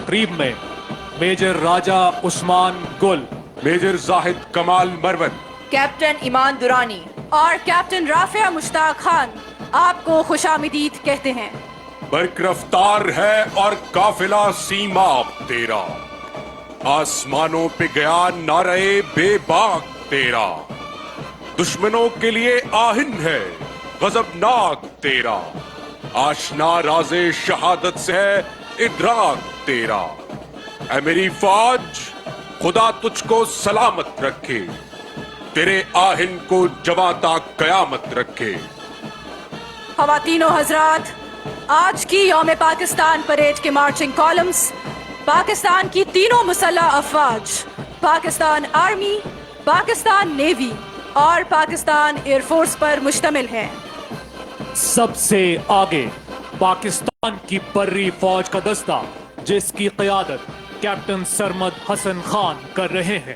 तकरीब में मेजर राजा उस्मान गुल, मेजर जाहिद कमाल मरवत, कैप्टन ईमान दुरानी और कैप्टन राफिया मुश्ताक खान आपको खुशामदीद कहते हैं। बरकरफ्तार है और काफिला सीमा तेरा, आसमानों पे गया नारे बेबाक तेरा, दुश्मनों के लिए आहिन है गजबनाक तेरा, आशना राजे शहादत से है इदराक तेरा। ऐ मेरी फौज, खुदा तुझको सलामत रखे, तेरे आहिन को जवाता कयामत रखे। ख़वातीनो हजरात, आज की यौम पाकिस्तान परेड के मार्चिंग कॉलम्स पाकिस्तान की तीनों मुसल्लह अफवाज, पाकिस्तान आर्मी, पाकिस्तान नेवी और पाकिस्तान एयरफोर्स पर मुश्तमिल हैं। सबसे आगे पाकिस्तान की बर्री फौज का दस्ता, जिसकी क़यादत कैप्टन सरमद हसन खान कर रहे हैं।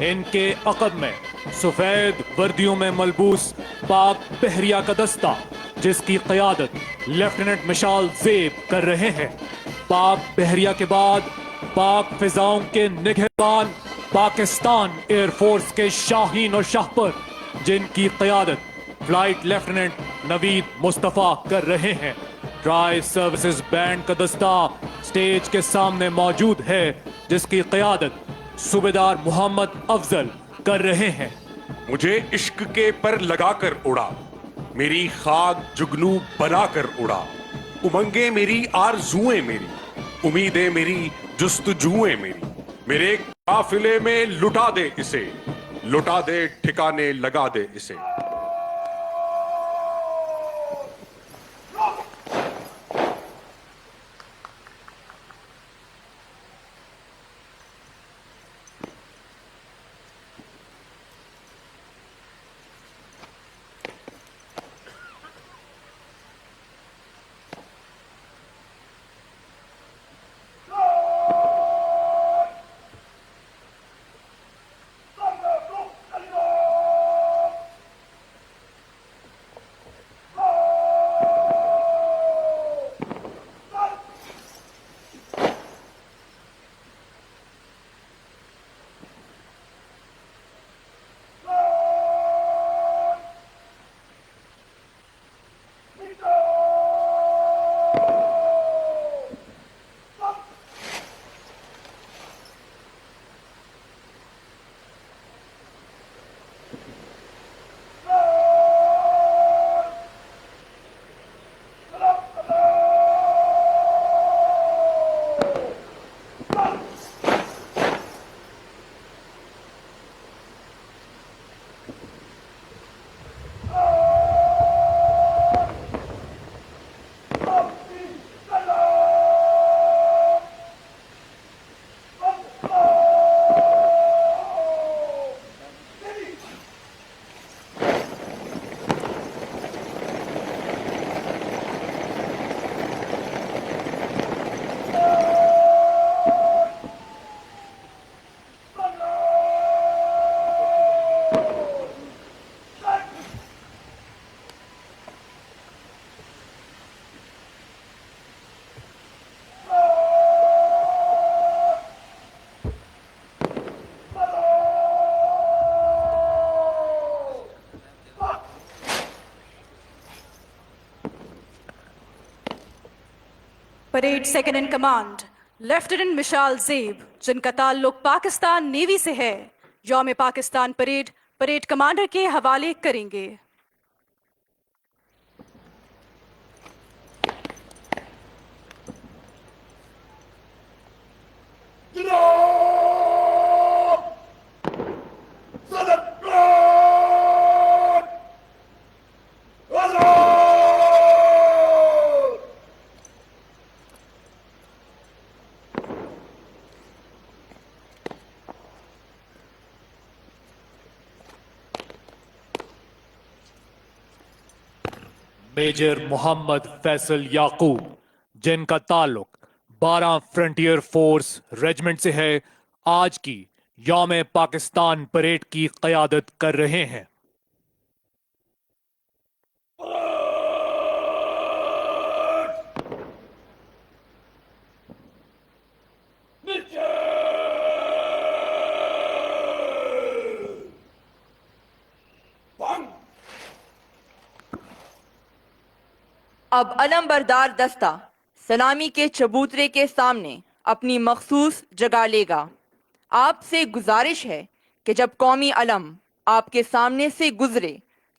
इनके अक़ब में सफेद वर्दियों में मलबूस पाक बहरिया का दस्ता, जिसकी क़यादत लेफ्टिनेंट मिशाल ज़ेब कर रहे हैं। पाक बहरिया के बाद पाक फिजाओं के निगहबान पाकिस्तान एयरफोर्स के शाहीन और शाहपर, जिनकी क़यादत फ्लाइट लेफ्टिनेंट नवीद मुस्तफ़ा कर रहे हैं। ट्राई सर्विसेज बैंड का दस्ता स्टेज के सामने मौजूद है, जिसकी क़यादत सूबेदार मोहम्मद अफजल कर रहे हैं। मुझे इश्क के पर लगाकर उड़ा, मेरी खाक जुगनू बनाकर उड़ा, उमंगे मेरी आरज़ुएं मेरी, उम्मीदें मेरी जुस्तजुएं मेरी, मेरे काफिले में लुटा दे इसे, लुटा दे ठिकाने लगा दे इसे। Parade second in command lieutenant Mishal Zeb, जिनका ताल्लुक पाकिस्तान नेवी से है, यौम पाकिस्तान परेड परेड कमांडर के हवाले करेंगे। मेजर मोहम्मद फैसल याकूब, जिनका ताल्लुक 12 फ्रंटियर फोर्स रेजिमेंट से है, आज की यौम पाकिस्तान परेड की क़यादत कर रहे हैं। अब अलमबरदार दस्ता सलामी के चबूतरे के सामने अपनी मखसूस जगह लेगा। आपसे गुजारिश है कि जब कौमी अलम आपके सामने से गुजरे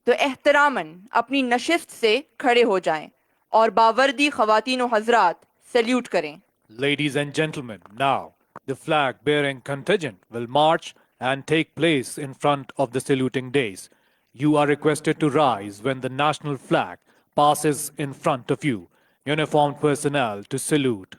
तो एहतरामन अपनी नशिस्त से खड़े हो जाएं और बावर्दी ख़वातीन व हज़रात सल्यूट करें। Ladies and gentlemen, now the flag bearing contingent will march and take place in front of the saluting dais. You are requested to rise when the national flag passes in front of you. Uniformed personnel to salute.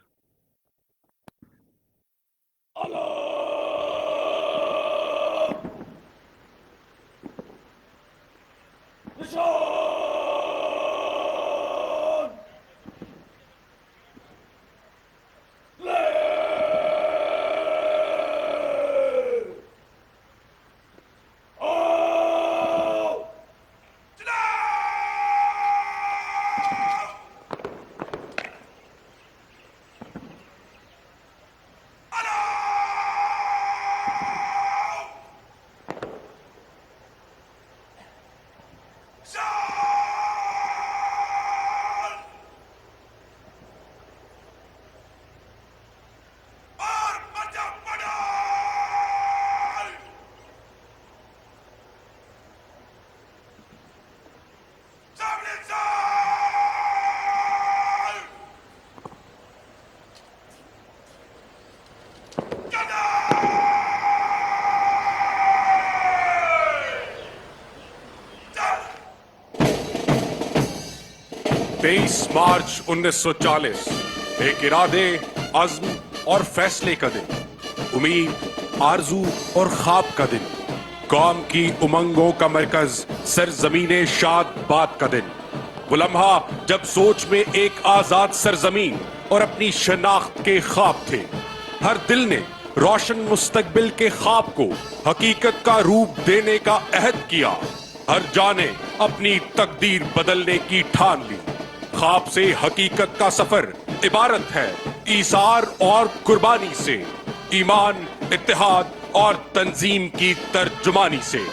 तेईस मार्च 1940 एक इरादे, अज़्म और फैसले का दिन, उम्मीद, आरजू और ख्वाब का दिन, कौम की उमंगों का मरकज सरजमीने शाद बात का दिन, वो लम्हा जब सोच में एक आजाद सरजमीन और अपनी शनाख्त के ख्वाब थे। हर दिल ने रोशन मुस्तकबिल के ख्वाब को हकीकत का रूप देने का अहद किया। हर जाने अपनी तकदीर बदलने की ठान ली। ख्वाब से हकीकत का सफर इबारत है ईसार और कुर्बानी से, ईमान, इत्तेहाद और तंजीम की तर्जुमानी से।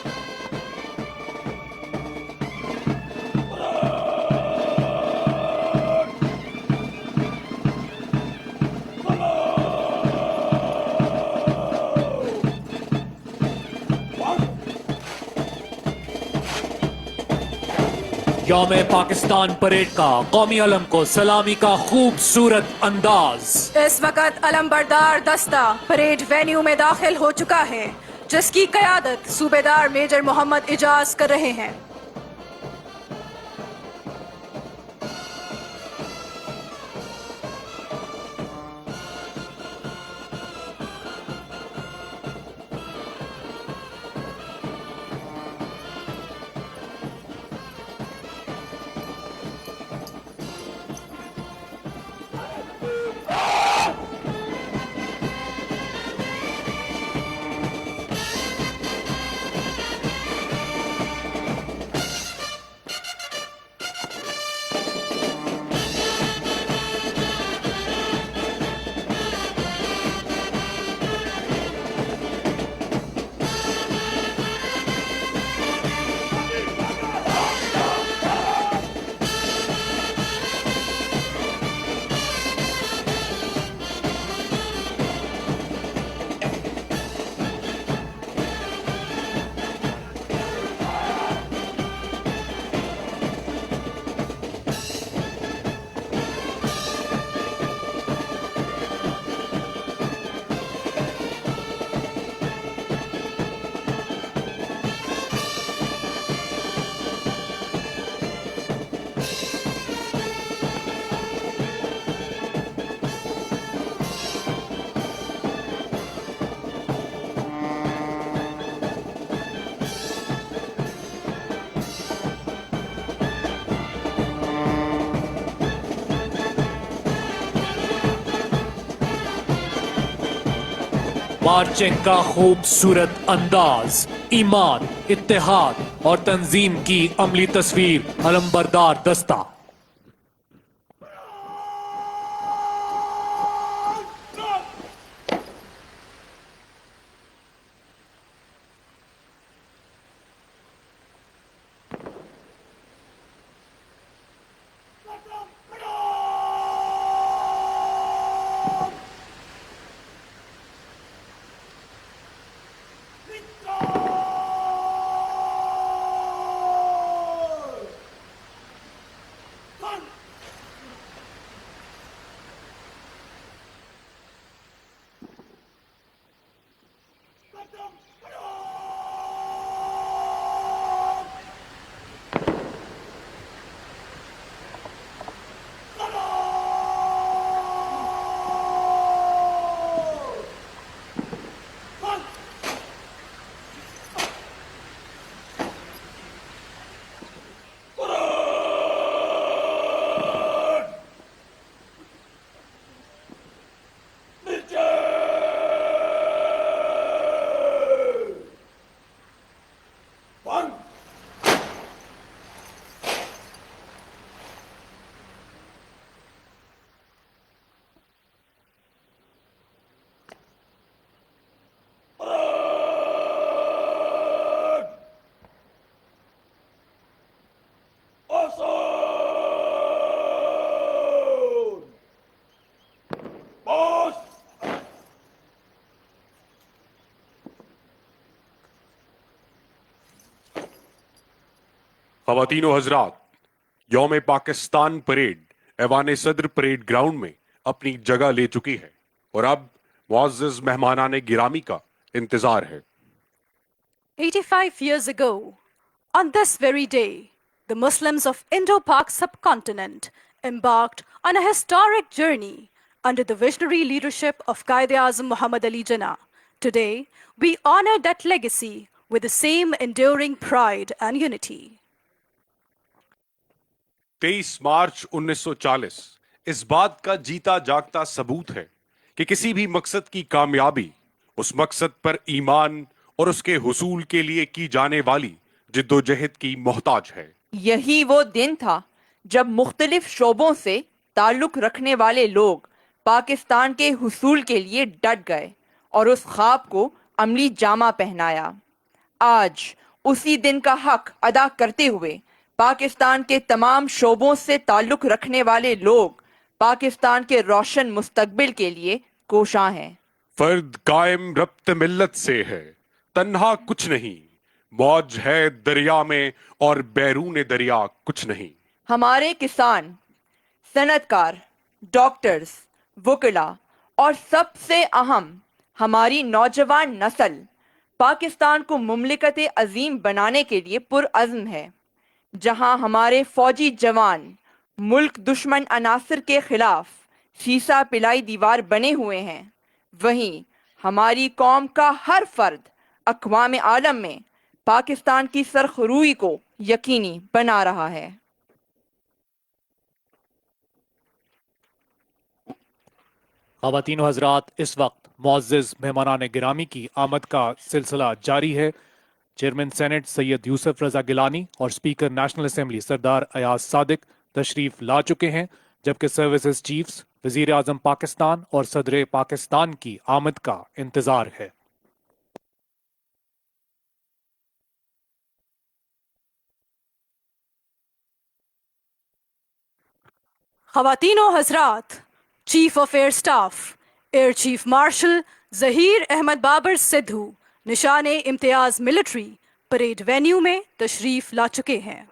यौम पाकिस्तान परेड का कौमी अलम को सलामी का खूबसूरत अंदाज। इस वक्त अलमबरदार दस्ता परेड वेन्यू में दाखिल हो चुका है, जिसकी क़यादत सूबेदार मेजर मोहम्मद इजाज कर रहे हैं। मार्चिंग का खूबसूरत अंदाज, ईमान, इत्तेहाद और तंजीम की अमली तस्वीर। अलमबरदार दस्ता। ख़वातीनो हज़रात, यौम पाकिस्तान परेड ऐवान सदर परेड ग्राउंड में अपनी जगह ले चुकी है और अब मुअज़्ज़ज़ मेहमानाने गिरामी का इंतजार है। 85 years ago, on this very day, the Muslims of Indo-Pak subcontinent embarked on a historic journey under the visionary leadership of Quaid-e-Azam Muhammad Ali Jinnah. Today, we honor that legacy with the same enduring pride and unity. 23 मार्च 1940 इस बात का जीता जागता सबूत है कि किसी भी मकसद की कामयाबी उस मकसद पर ईमान और उसके हुसूल के लिए की जाने वाली जिद्दोजहद की मोहताज है। यही वो दिन था जब मुख्तलिफ शोबों से ताल्लुक रखने वाले लोग पाकिस्तान के हुसूल के लिए डट गए और उस ख्वाब को अमली जामा पहनाया। आज उसी दिन का हक अदा करते हुए पाकिस्तान के तमाम शोबों से ताल्लुक रखने वाले लोग पाकिस्तान के रोशन मुस्तकबिल के लिए कोशां हैं। फर्द कायम रब्त मिल्लत से है, तन्हा कुछ नहीं, मौज है दरिया में और बैरून दरिया कुछ नहीं। हमारे किसान, सनतकार, डॉक्टर्स, वुकला और सबसे अहम हमारी नौजवान नस्ल पाकिस्तान को मुमलिकत अजीम बनाने के लिए पुरअज़्म है। जहां हमारे फौजी जवान मुल्क दुश्मन अनासर के खिलाफ शीशा पिलाई दीवार बने हुए हैं, वहीं हमारी कौम का हर फर्द अक़वाम आलम में पाकिस्तान की सरखरूई को यकीनी बना रहा है। ख़वातीन हज़रात, इस वक्त मुअज़्ज़ज़ मेहमानाने गिरामी की आमद का सिलसिला जारी है। चेयरमैन सेनेट सैयद यूसुफ रज़ा गिलानी और स्पीकर नेशनल असेंबली सरदार अयाज सादिक तशरीफ ला चुके हैं, जबकि सर्विसेज चीफ्स, वज़ीर आज़म पाकिस्तान और सदर पाकिस्तान की आमद का इंतज़ार है। ख़वातीनो हज़रात, chief of air staff air chief marshal Zaheer Ahmed Babar Sidhu निशाने इम्तियाज मिलिट्री परेड वेन्यू में तशरीफ ला चुके हैं।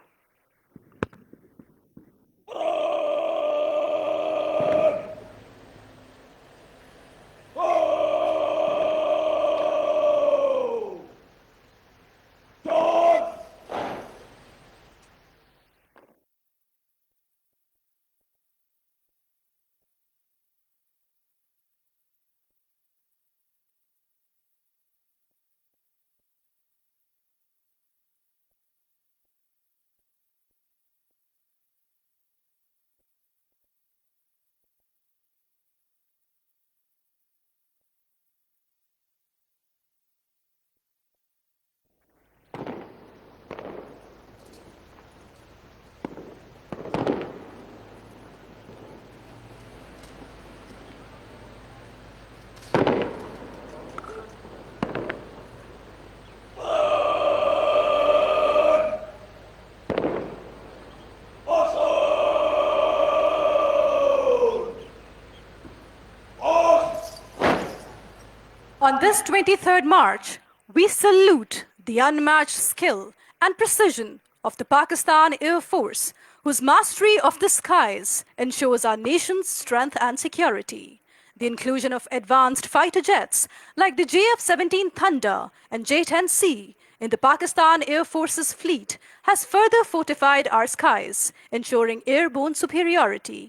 On this 23rd March, we salute the unmatched skill and precision of the Pakistan Air Force, whose mastery of the skies ensures our nation's strength and security. The inclusion of advanced fighter jets like the JF-17 Thunder and J-10C in the Pakistan Air Force's fleet has further fortified our skies, ensuring airborne superiority.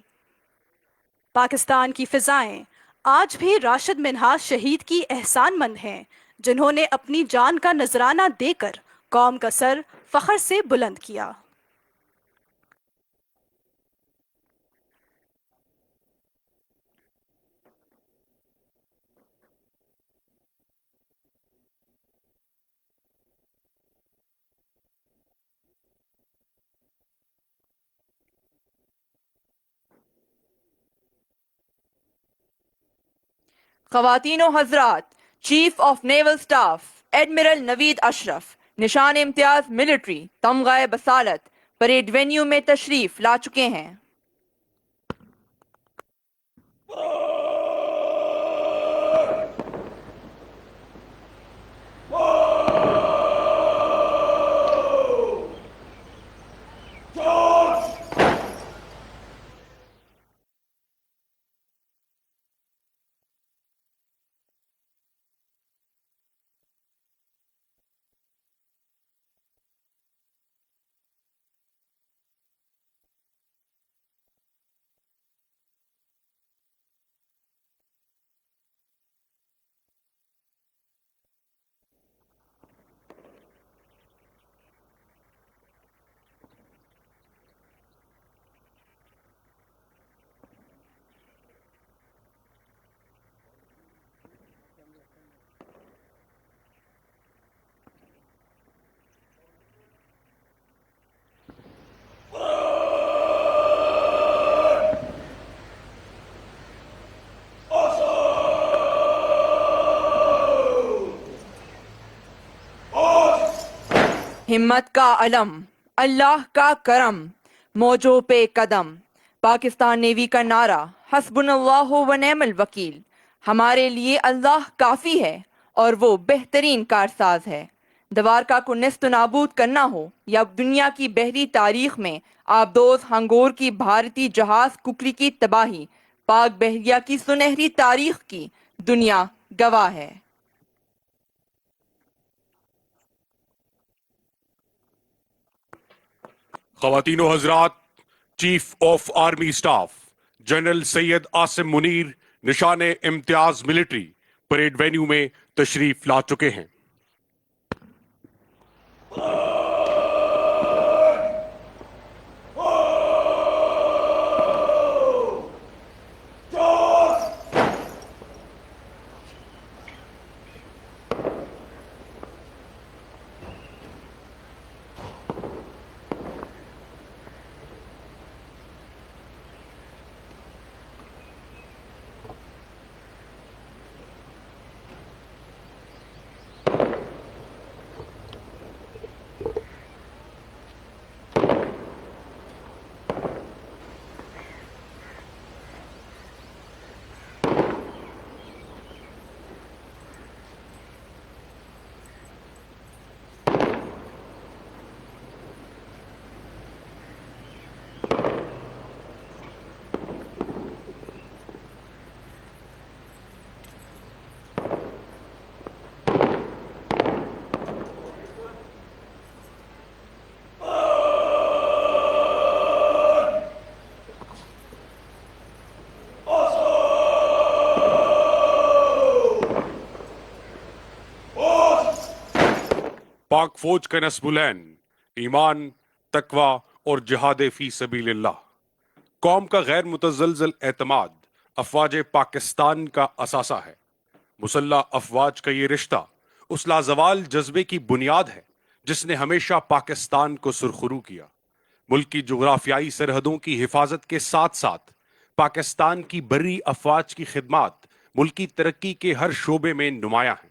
Pakistan की फिजाएं आज भी राशिद मिन्हाज शहीद की एहसानमंद हैं, जिन्होंने अपनी जान का नजराना देकर कौम का सर फख्र से बुलंद किया। ख़वातीनो हज़रात, chief of naval staff admiral Naveed Ashraf निशान इम्तियाज मिलिट्री तमगाए बसालत परेड वेन्यू में तशरीफ ला चुके हैं। हिम्मत का अलम, अल्लाह का करम, मौजों पे कदम। पाकिस्तान नेवी का नारा हस्बुनल्लाहु व नेमल वकील। हमारे लिए अल्लाह काफ़ी है और वो बेहतरीन कारसाज है। दवारका को नेस्त नाबूद करना हो या दुनिया की बहरी तारीख में आबदोज हंगोर की भारतीय जहाज कुकरी की तबाही, पाक बहरिया की सुनहरी तारीख की दुनिया गवाह है। ख़वातीनो हजरात, chief of army staff general Syed Asim Munir निशान इम्तियाज मिलिट्री परेड वेन्यू में तशरीफ ला चुके हैं। पाक फौज का नस्बुलैन ईमान, तकवा और जिहाद फी सबीलिल्लाह। कौम का गैर मुतज़लज़ल एतमाद अफवाज पाकिस्तान का असासा है। मुसल्लह अफवाज का ये रिश्ता उस लाजवाल जज्बे की बुनियाद है जिसने हमेशा पाकिस्तान को सुरखरू किया। मुल्क की जुग्राफियाई सरहदों की हिफाजत के साथ साथ पाकिस्तान की बर्री अफवाज की खिदमात मुल्क की तरक्की के हर शोबे में नुमाया है।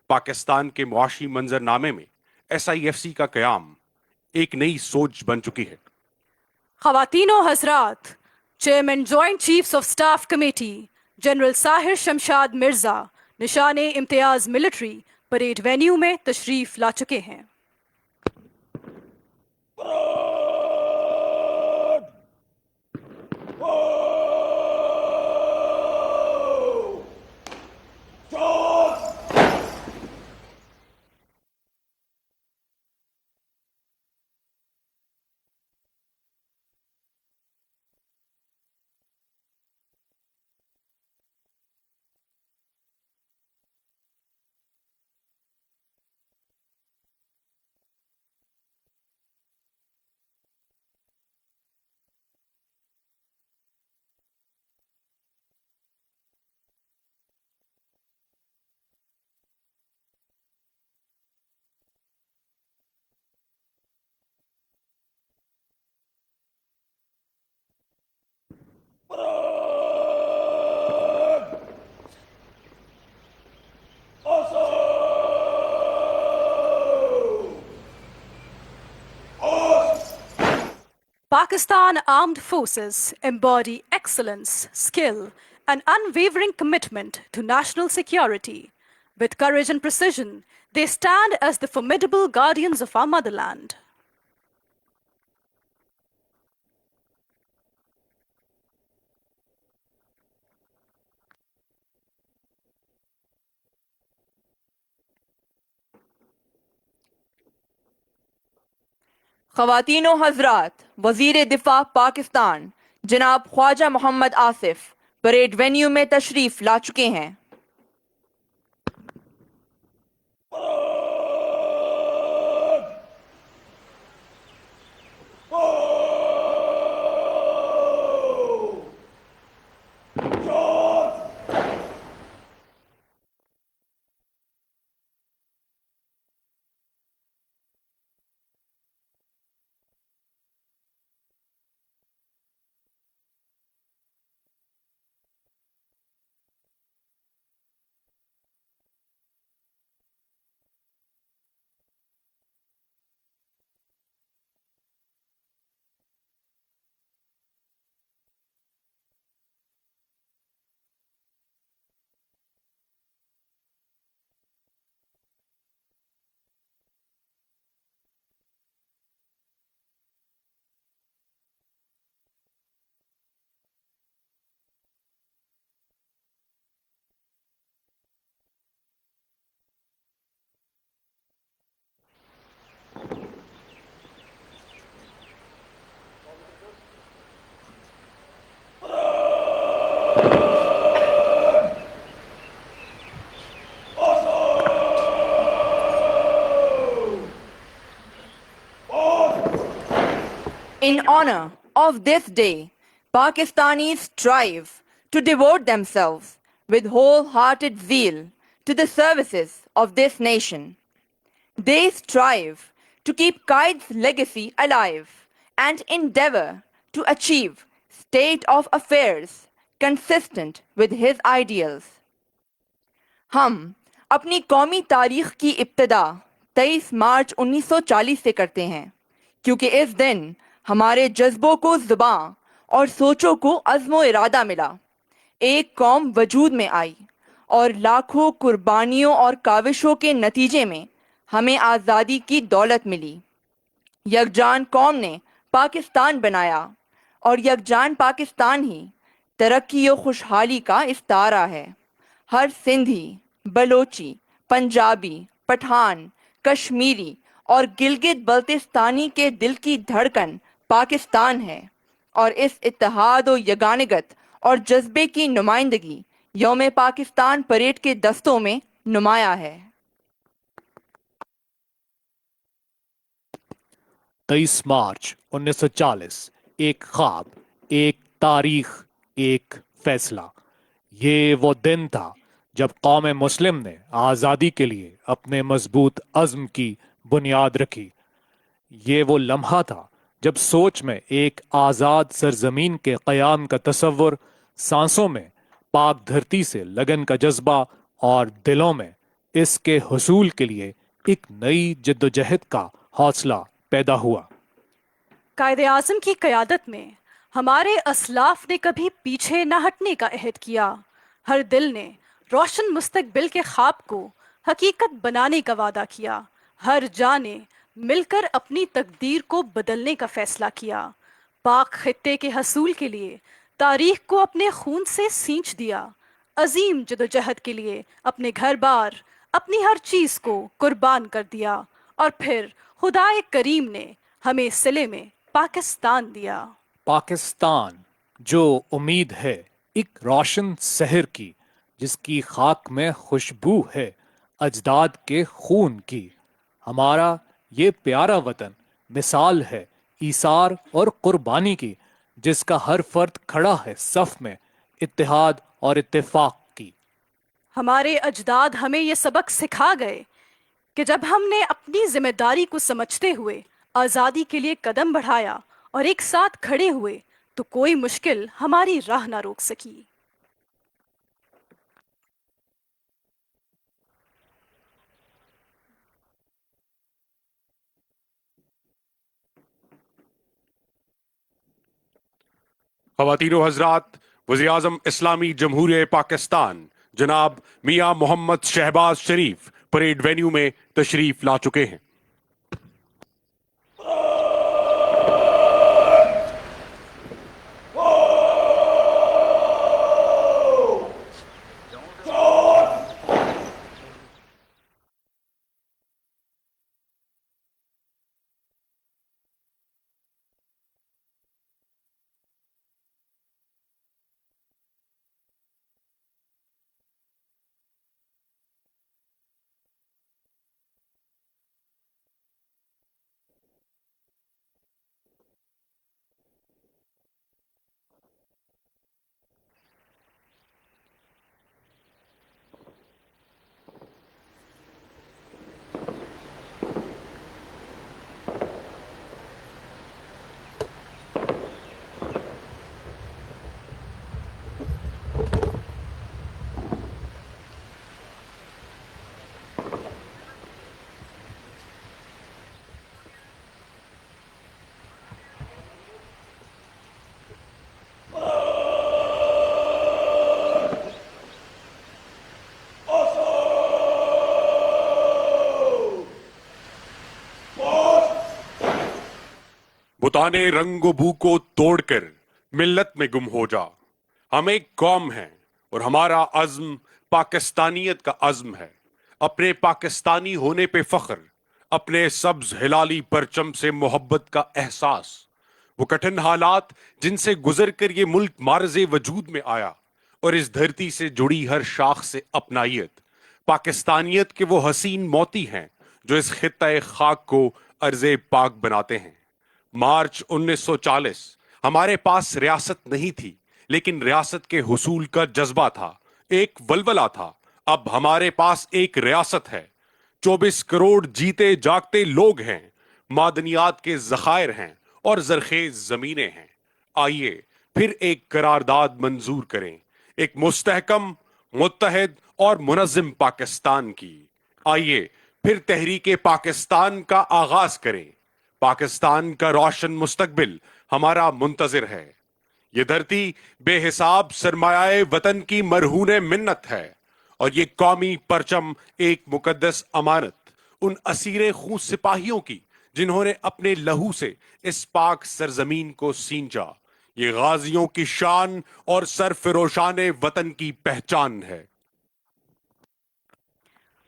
पाकिस्तान के मुआशी मंजरनामे में SIFC का कयाम एक नई सोच बन चुकी है। ख़वातीनो हज़रात, chairman joint chiefs of staff committee general Sahir Shamshad Mirza निशान इम्तियाज मिलिट्री परेड वेन्यू में तशरीफ ला चुके हैं। Pakistan Armed Forces embody excellence, skill, and unwavering commitment to national security. With courage and precision, they stand as the formidable guardians of our motherland. ख़वातीनो हजरात, वज़ीर दिफा पाकिस्तान जनाब ख्वाजा मोहम्मद आसिफ परेड वेन्यू में तशरीफ ला चुके हैं। In honor of this day, Pakistanis strive to devote themselves with wholehearted zeal to the services of this nation. They strive to keep Qaid's legacy alive and endeavor to achieve state of affairs consistent with his ideals. हम अपनी कौमी तारीख की इब्तदा 23 मार्च 1940 से करते हैं, क्योंकि इस दिन हमारे जज्बों को ज़ुबान और सोचों को अज़्म इरादा मिला। एक कौम वजूद में आई और लाखों कुर्बानियों और काविशों के नतीजे में हमें आज़ादी की दौलत मिली। यकजान कौम ने पाकिस्तान बनाया और यकजान पाकिस्तान ही तरक्की और खुशहाली का इस्तारा है। हर सिंधी, बलोची, पंजाबी, पठान, कश्मीरी और गिलगित बल्तिस्तानी के दिल की धड़कन पाकिस्तान है और इस इत्तेहाद और यगानगत और जज्बे की नुमाइंदगी यौम पाकिस्तान परेड के दस्तों में नुमाया है। 23 मार्च 1940, एक ख्वाब, एक तारीख, एक फैसला। ये वो दिन था जब कौम मुस्लिम ने आज़ादी के लिए अपने मजबूत अज़्म की बुनियाद रखी। ये वो लम्हा था जब सोच में एक आज़ाद सरजमीन के क़याम का तसव्वुर, सांसों में पाक धरती से लगन का जज्बा और दिलों में इसके हुसूल के लिए एक नई जद्दोजहद का हौसला पैदा हुआ। कायदे आज़म की क़यादत में हमारे असलाफ ने कभी पीछे न हटने का अहद किया। हर दिल ने रोशन मुस्तकबिल के ख्वाब को हकीकत बनाने का वादा किया। हर जान ने मिलकर अपनी तकदीर को बदलने का फैसला किया। पाक खित्ते के हसूल के लिए तारीख को अपने खून से सींच दिया। अजीम जदोजहद के लिए अपने घर बार, अपनी हर चीज़ को कुर्बान कर दिया और फिर खुदाए करीम ने हमें सिले में पाकिस्तान दिया। पाकिस्तान जो उम्मीद है एक रोशन शहर की, जिसकी खाक में खुशबू है अजदाद के खून की। हमारा ये प्यारा वतन मिसाल है ईसार और कुर्बानी की, जिसका हर फर्द खड़ा है सफ में इत्तेहाद और इत्तेफाक की। हमारे अजदाद हमें ये सबक सिखा गए कि जब हमने अपनी जिम्मेदारी को समझते हुए आज़ादी के लिए कदम बढ़ाया और एक साथ खड़े हुए तो कोई मुश्किल हमारी राह ना रोक सकी। ख़वातीनो हज़रात, वज़ीर-ए-आज़म इस्लामी जमहूरियत पाकिस्तान जनाब मियाँ मोहम्मद शहबाज शरीफ परेड वेन्यू में तशरीफ ला चुके हैं। बुताने रंगो बू को तोड़कर मिल्लत में गुम हो जा। हम एक कौम हैं और हमारा अज़्म पाकिस्तानियत का अज़्म है। अपने पाकिस्तानी होने पे फख्र, अपने सब्ज हिलाली परचम से मोहब्बत का एहसास। वो कठिन हालात जिनसे गुजर कर ये मुल्क मार्ज़े वजूद में आया और इस धरती से जुड़ी हर शाख से अपनाइयत। पाकिस्तानियत के वो हसीन मोती हैं जो इस खित्ता खाक को अर्ज़े पाक बनाते हैं। मार्च 1940 हमारे पास रियासत नहीं थी, लेकिन रियासत के हुसूल का जज्बा था, एक वलवला था। अब हमारे पास एक रियासत है, 24 करोड़ जीते जागते लोग हैं, मादनियात के जखायर हैं और जरखेज जमीनें हैं। आइए फिर एक करारदाद मंजूर करें, एक मुस्तहकम, मुत्तहद और मुनज़्ज़म पाकिस्तान की। आइए फिर तहरीके पाकिस्तान का आगाज करें। पाकिस्तान का रोशन मुस्तकबिल हमारा मुंतजिर है। ये धरती बेहिसाब सरमाए वतन की मरहूने मिन्नत है, और ये कौमी परचम एक मुकद्दस अमानत उन असीरे खून सिपाहियों की जिन्होंने अपने लहू से इस पाक सरजमीन को सींचा। ये गाजियों की शान और सरफरोशाने वतन की पहचान है।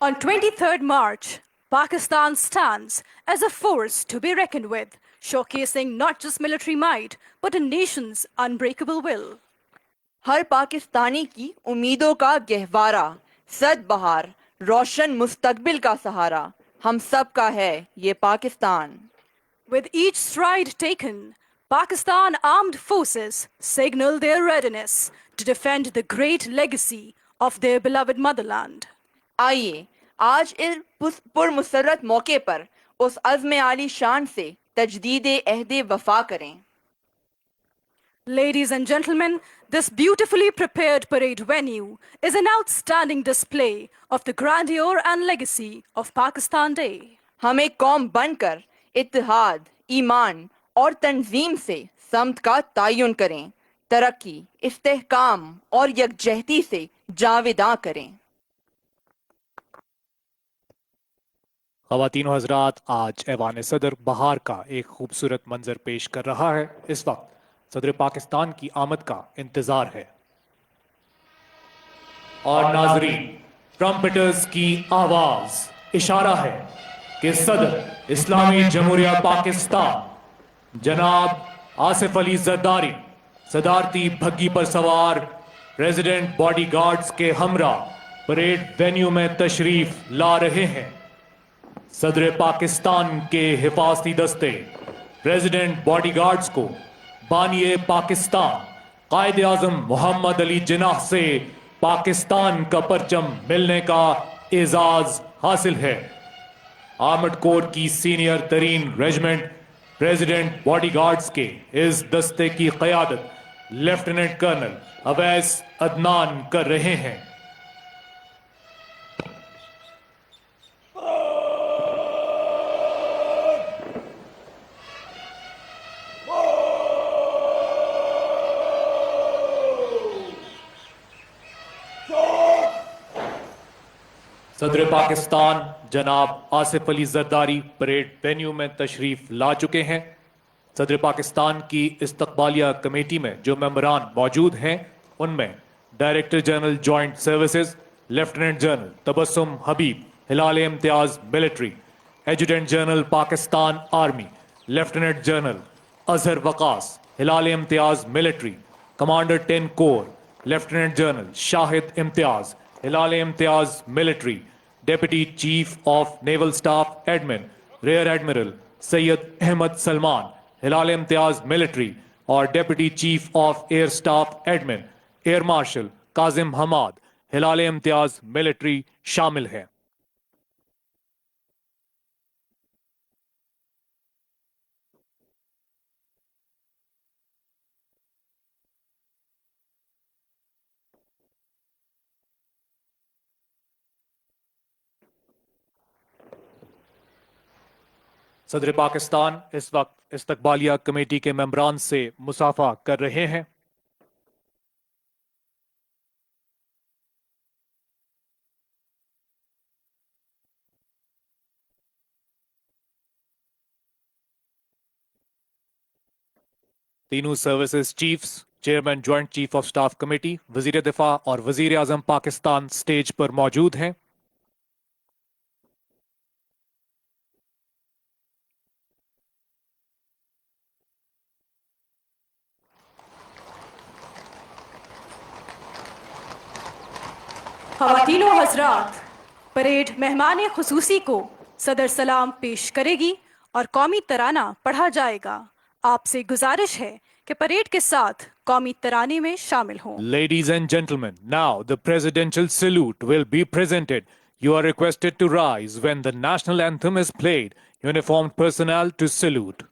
On 23rd March, Pakistan stands as a force to be reckoned with, showcasing not just military might, but a nation's unbreakable will. हर पाकिस्तानी की उम्मीदों का गहवारा, सदबहार, रोशन मुस्तकबिल का सहारा हम सब का है ये Pakistan. With each stride taken, Pakistan armed forces signal their readiness to defend the great legacy of their beloved motherland. आइए आज इस पुरमुसर्रत मौके पर उस अज़्म आली शान से तजदीद अहदे वफा करें। Ladies and gentlemen, this beautifully prepared parade venue is an outstanding display of the grandeur and legacy of Pakistan Day. हम एक कौम बनकर इत्तेहाद, ईमान और तंजीम से समत का तयन करें, तरक्की, इस्तेहकाम और यकजहती से जावेदां करें। ख़वातीन और हज़रात, आज ऐवान सदर बहार का एक खूबसूरत मंजर पेश कर रहा है। इस वक्त सदर पाकिस्तान की आमद का इंतजार है और नाजरीन, ट्रम्पेटर्स की आवाज इशारा है कि सदर इस्लामी जमहूरिया पाकिस्तान जनाब आसिफ अली जरदारी सदारती भग्गी पर सवार रेजिडेंट बॉडीगार्ड्स के हमरा परेड वेन्यू में तशरीफ ला रहे हैं। सदर पाकिस्तान के हिफाजती दस्ते रेजिडेंट बॉडीगार्ड्स को बानिए पाकिस्तान कायद आजम मोहम्मद अली जिन्नाह से पाकिस्तान का परचम मिलने का एजाज हासिल है। आर्मड कोर की सीनियर तरीन रेजिमेंट प्रेसिडेंट बॉडीगार्ड्स के इस दस्ते की क़यादत लेफ्टिनेंट कर्नल अवैस अदनान कर रहे हैं। सदर पाकिस्तान जनाब आसिफ अली जरदारी परेड वेन्यू में तशरीफ ला चुके हैं। सदर पाकिस्तान की इस्तकबालिया कमेटी में जो मेंबरान मौजूद हैं, उनमें director general joint services lieutenant general Tabassum Habib हिलाल इम्तियाज military, adjutant general Pakistan army lieutenant general Azhar Waqas हिलाल इम्तियाज military, commander 10 corps lieutenant general Shahid Imtiaz हिलाल इम्तियाज military, deputy chief of naval staff admin rear admiral Syed Ahmed Salman हिलाल इम्तियाज मिलिट्री और deputy chief of air staff admin air marshal Kazim Hammad हिलाल इम्तियाज मिलिट्री शामिल है। सदर पाकिस्तान इस वक्त इस्तकबालिया कमेटी के मेंबरान से मुसाफा कर रहे हैं। तीनों services chiefs, chairman joint chief of staff committee, वजीर दिफा और वजीर आजम पाकिस्तान स्टेज पर मौजूद हैं। ख़वातीनो हज़रात, परेड मेहमान खुसूसी को सदर सलाम पेश करेगी और कौमी तराना पढ़ा जाएगा। आपसे गुजारिश है कि परेड के साथ कौमी तराने में शामिल हों। Ladies and gentlemen, now the presidential salute will be presented. You are requested to rise when the national anthem is played. Uniformed personnel to salute.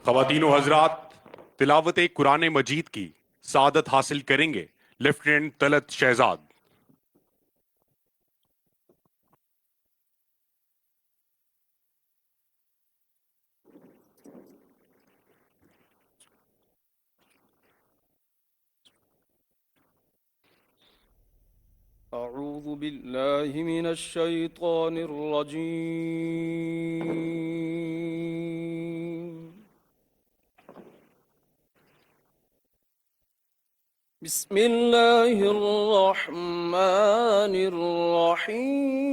ख़वातीनो हजरात, तिलावत कुरान मजीद की सादत हासिल करेंगे लेफ्टिनेंट तलत शहजाद। أعوذ بالله من الشيطان الرجيم. بسم الله الرحمن الرحيم.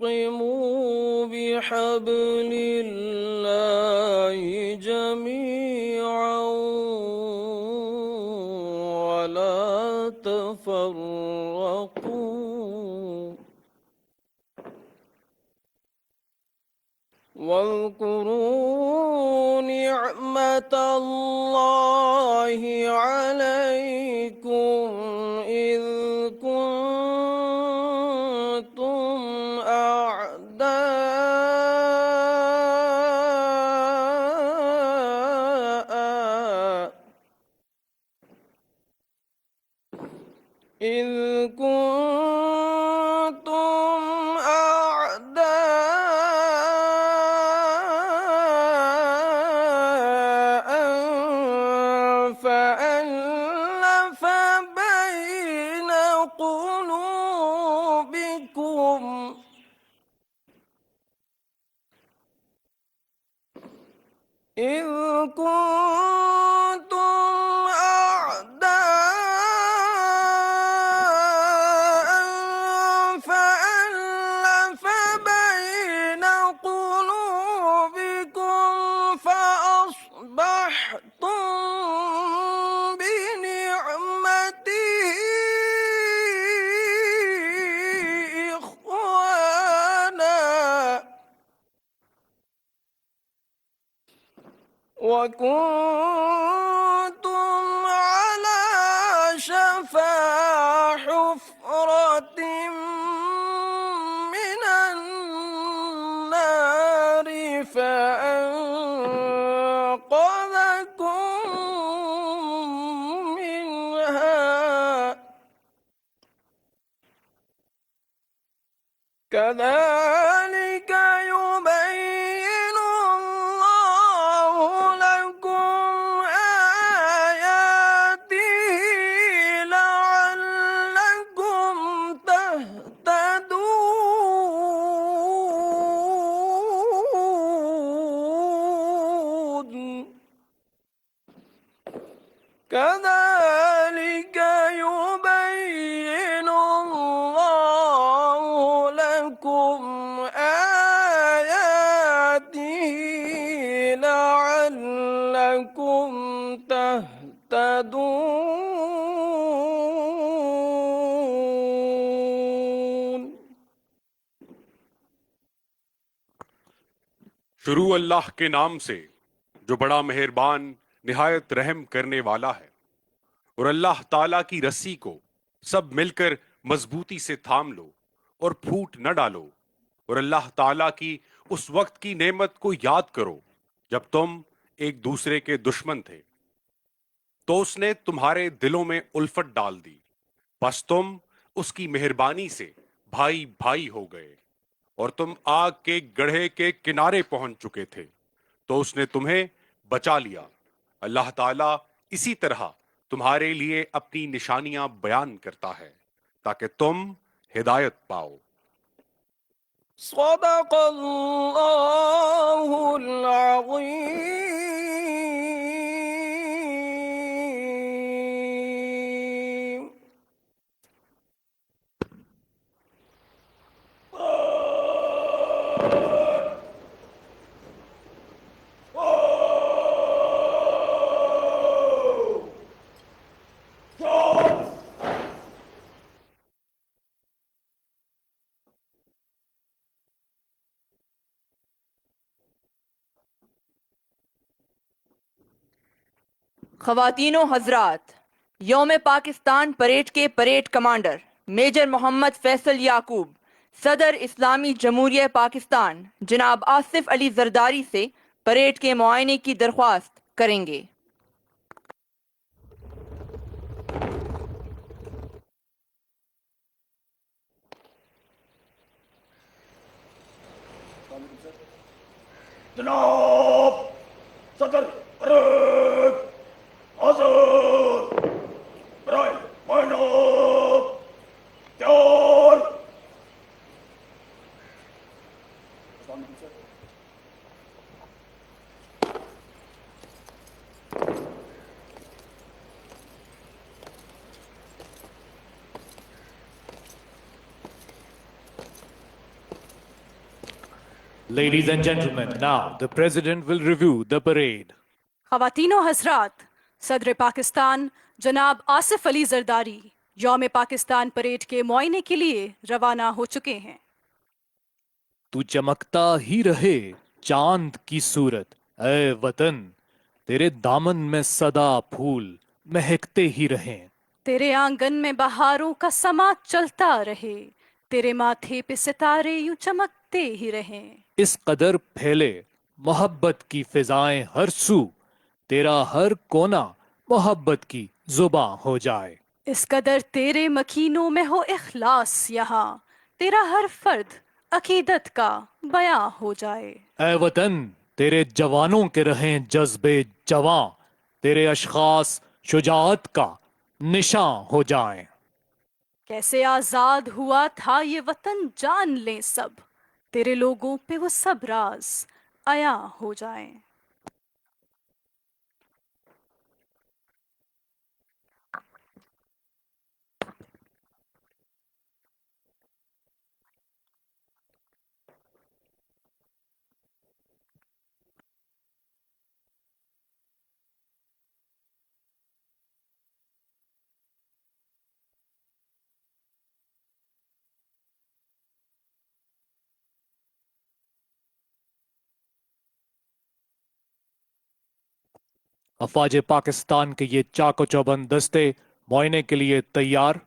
واعتصموا بحبل الله جميعا ولا تفرقوا واذكروا نعمة الله عليكم إذ كنتم أعداء فألف بين قلوبكم إذ كنتم أعداء فألف بين قلوبكم فأصبحتم بنعمته إخوانا وكنتم على كذلك يبين الله لكم آياته لعلكم تهتدون كذلك يبين الله لكم آياته لعلكم تهتدون शुरू अल्लाह के नाम से जो बड़ा मेहरबान निहायत रहम करने वाला है। और अल्लाह ताला की रस्सी को सब मिलकर मजबूती से थाम लो और फूट न डालो। और अल्लाह ताला की उस वक्त की नेमत को याद करो जब तुम एक दूसरे के दुश्मन थे, तो उसने तुम्हारे दिलों में उल्फत डाल दी, बस तुम उसकी मेहरबानी से भाई भाई हो गए। और तुम आग के गड्ढे के किनारे पहुंच चुके थे, तो उसने तुम्हें बचा लिया। अल्लाह ताला इसी तरह तुम्हारे लिए अपनी निशानियां बयान करता है ताकि तुम हिदायत पाओ। सदक़ल्लाहुल अज़ीम। ख़वातीनो हजरात, यौम पाकिस्तान परेड के parade commander major Mohammad Faisal Yaqub सदर इस्लामी जमहूरिया पाकिस्तान जनाब आसिफ अली जरदारी से परेड के मुआयने की दरख्वास्त करेंगे। जनाब सदर परेड हाजिर बराए मायना तैयार। Ladies and gentlemen, now the President will review the parade. ख़वातीनो हज़रात, सदर पाकिस्तान जनाब आसिफ अली जरदारी यौम पाकिस्तान परेड के मुआयने के लिए रवाना हो चुके हैं। तू चमकता ही रहे चांद की सूरत, ऐ वतन तेरे दामन में सदा फूल महकते ही रहें। तेरे आंगन में बहारों का समा चलता रहे, तेरे माथे पे सितारे यूं चमकते ही रहें। इस कदर फैले मोहब्बत की फिजाएं हर सू, तेरा हर कोना मोहब्बत की जुबां हो जाए। इस कदर तेरे मकीनों में हो इखलास यहाँ, तेरा हर फर्द अकीदत का बयां हो जाए। ऐ वतन तेरे जवानों के रहें जज्बे जवां, तेरे अशखास शुजाअत का निशां हो जाएं। कैसे आजाद हुआ था ये वतन जान लें सब, तेरे लोगों पे वो सब राज आया हो जाएं। अफवाज पाकिस्तान के ये चाको चौबंद दस्ते मुआयने के लिए तैयार।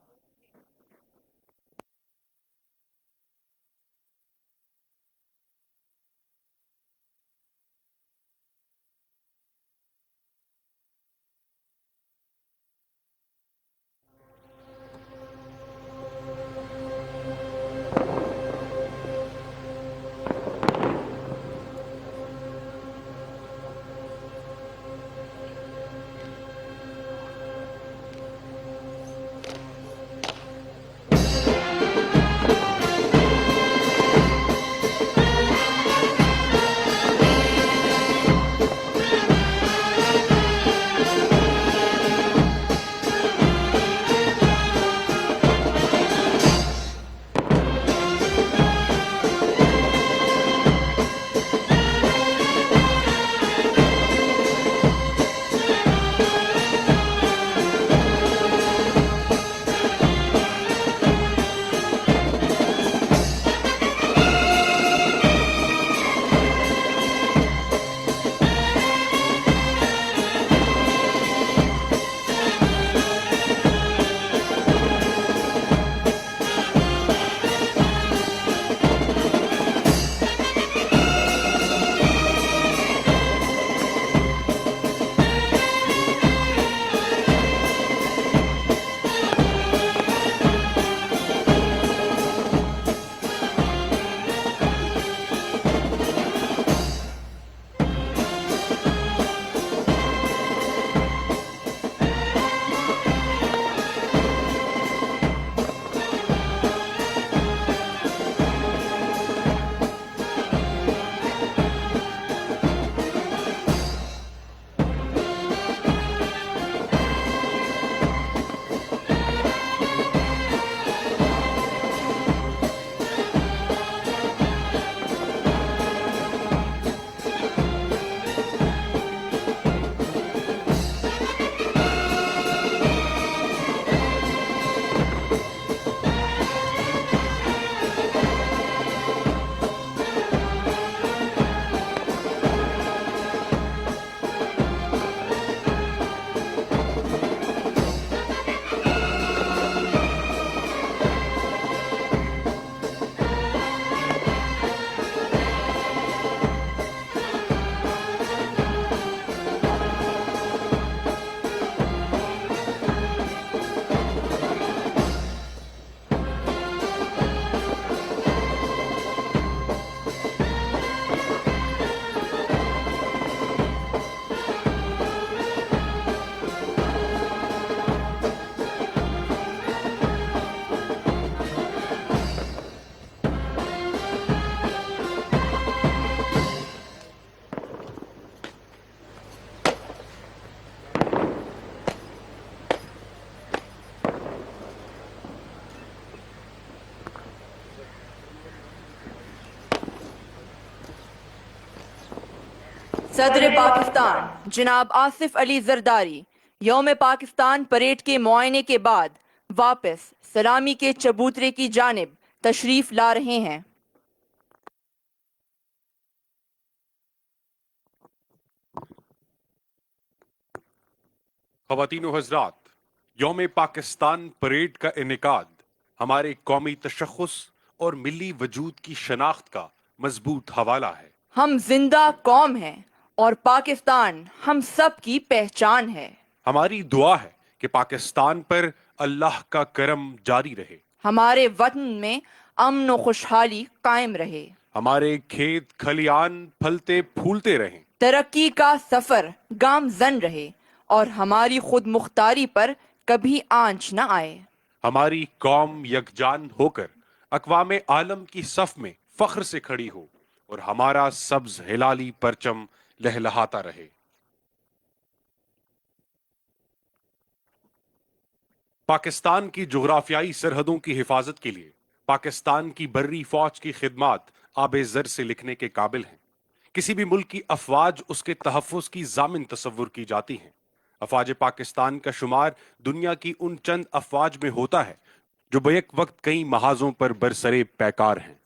सदर पाकिस्तान जनाब आसिफ अली जरदारी यौम पाकिस्तान परेड के मुआयने के बाद वापस सलामी के चबूतरे की जानिब तशरीफ ला रहे हैं। ख़वातीन व हज़रात, यौम पाकिस्तान परेड का इनेकाद हमारे कौमी तशख़्ख़ुस और मिली वजूद की शनाख्त का मजबूत हवाला है। हम जिंदा कौम हैं और पाकिस्तान हम सब की पहचान है। हमारी दुआ है कि पाकिस्तान पर अल्लाह का करम जारी रहे, हमारे वतन में अमन व खुशहाली कायम रहे, हमारे खेत खलियान फलते फूलते रहें, तरक्की का सफर गामजन रहे और हमारी खुद मुख्तारी पर कभी आंच न आए। हमारी कौम यकजान होकर अक़वाम आलम की सफ में फख्र से खड़ी हो और हमारा सब्ज हिलाली परचम लहलहाता रहे। पाकिस्तान की जोग्राफियाई सरहदों की हिफाजत के लिए पाकिस्तान की बर्री फौज की खिदमात आबे ज़र से लिखने के काबिल हैं। किसी भी मुल्क की अफवाज उसके तहफ़्फ़ुज़ की जामिन तसव्वुर की जाती हैं। अफवाज पाकिस्तान का शुमार दुनिया की उन चंद अफवाज में होता है जो बैक वक्त कई महाजों पर बरसरे पैकार हैं।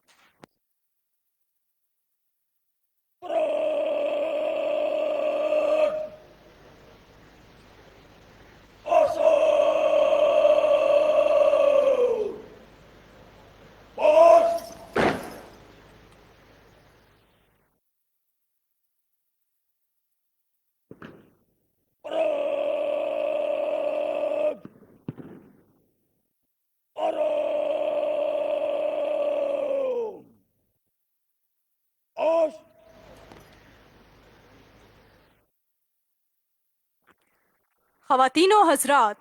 ख़वातीनो हज़रात,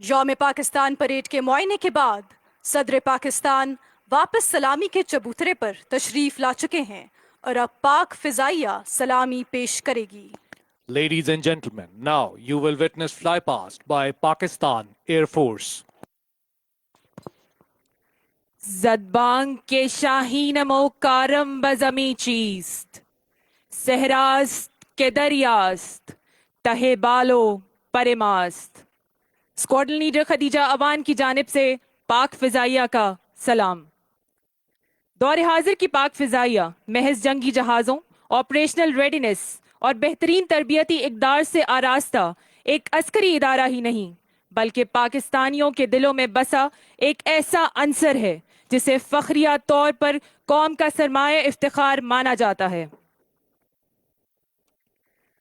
यौम पाकिस्तान परेड के मुआयने के बाद सदर पाकिस्तान वापस सलामी के चबूतरे पर तशरीफ ला चुके हैं और अब पाक फ़िज़ाइया सलामी पेश करेगी। Ladies and gentlemen, now you will witness flypast by Pakistan Air Force. ज़दबांग के शाहीनमो कारम बज़मी चीस्त, सहरास्त के दरियास्त, तहे बालो परेमास्त। स्क्वाड्रन लीडर खदीजा अवान की जानिब से पाक फ़िज़ाइया का सलाम। दौरे हाजिर की पाक फ़िज़ाइया महज जंगी जहाज़ों, ऑपरेशनल रेडीनेस और बेहतरीन तरबियती इक़दार से आरास्ता एक अस्करी इदारा ही नहीं, बल्कि पाकिस्तानियों के दिलों में बसा एक ऐसा अंसर है जिसे फ़ख्रिया तौर पर कौम का सरमाया इफ्तिखार माना जाता है।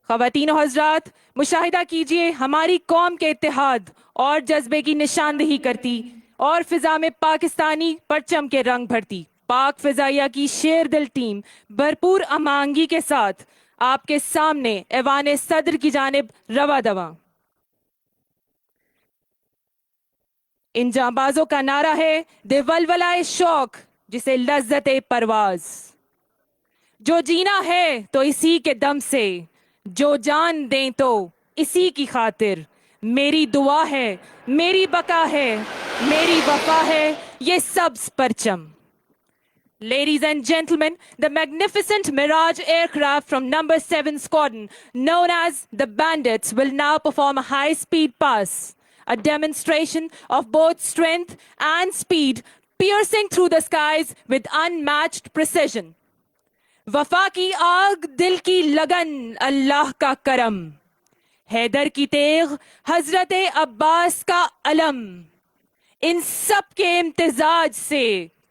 ख़वातीन और हज़रात, मुशाहिदा कीजिए हमारी कौम के इत्तेहाद और जज्बे की निशानदेही करती और फ़िज़ा में पाकिस्तानी परचम के रंग भरती पाक फ़िज़ाइया की शेर दिल टीम भरपूर अमांगी के साथ आपके सामने ऐवान सदर की जानिब रवा दवा। इन जांबाजों का नारा है दिवलवलाए शौक जिसे लज्जते परवाज। जो जीना है तो इसी के दम से, जो जान दें तो इसी की खातिर। मेरी दुआ है, मेरी बका है, मेरी वफा है ये सब्ज परचम। Ladies and gentlemen, the magnificent Mirage aircraft from number 7 Squadron, known as the Bandits, will now perform a high-speed pass, a demonstration of both strength and speed, piercing through the skies with unmatched precision. वफा की आग, दिल की लगन, अल्लाह का करम, हैदर की तेग, हजरत अब्बास का अलम, इन सब के इम्तिजाज से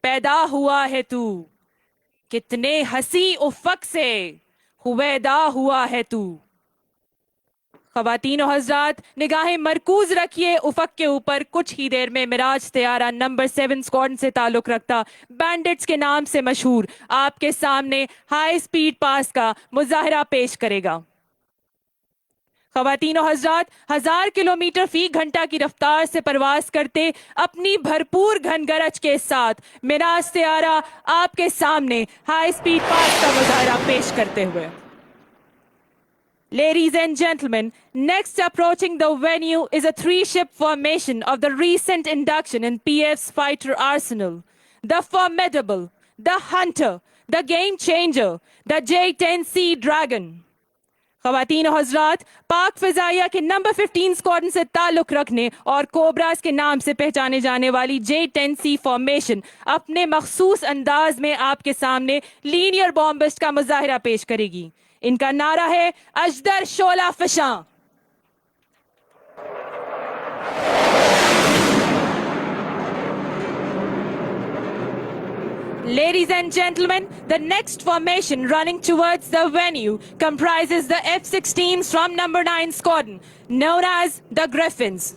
पैदा हुआ है तू, कितने हसी उफ़क़ से हुवैदा हुआ है तू। ख़वातीन और हज़रात, निगाहें मरकूज रखिए उफ़क़ के ऊपर। कुछ ही देर में मिराज तैयारा नंबर 7 स्क्वाड्रन से ताल्लुक़ रखता बैंडिट्स के नाम से मशहूर आपके सामने हाई स्पीड पास का मुजाहिरा पेश करेगा। ख़वातीन और हज़रात, 1000 किलोमीटर फी घंटा की रफ्तार से परवास करते अपनी भरपूर घनगरज के साथ मिराज तैयारा आपके सामने हाई स्पीड पास का मुजाहिरा पेश करते हुए। Ladies and gentlemen, next approaching the venue is a 3-ship formation of the recent induction in PF's fighter arsenal. The formidable, the hunter, the game changer, the J-10C Dragon. ख़वातीन और हज़रात, पाक फ़िज़ाइया के number 15 squadron से ताल्लुक़ रखने और cobras के नाम से पहचाने जाने वाली J10C फॉर्मेशन अपने मखसूस अंदाज में आपके सामने लीनियर बॉम्बिस्ट का मुजाहिरा पेश करेगी। इनका नारा है अजदर शोला फिशां। Ladies and gentlemen, the next formation running towards the venue comprises the F-16s from number 9 squadron, known as the Griffins.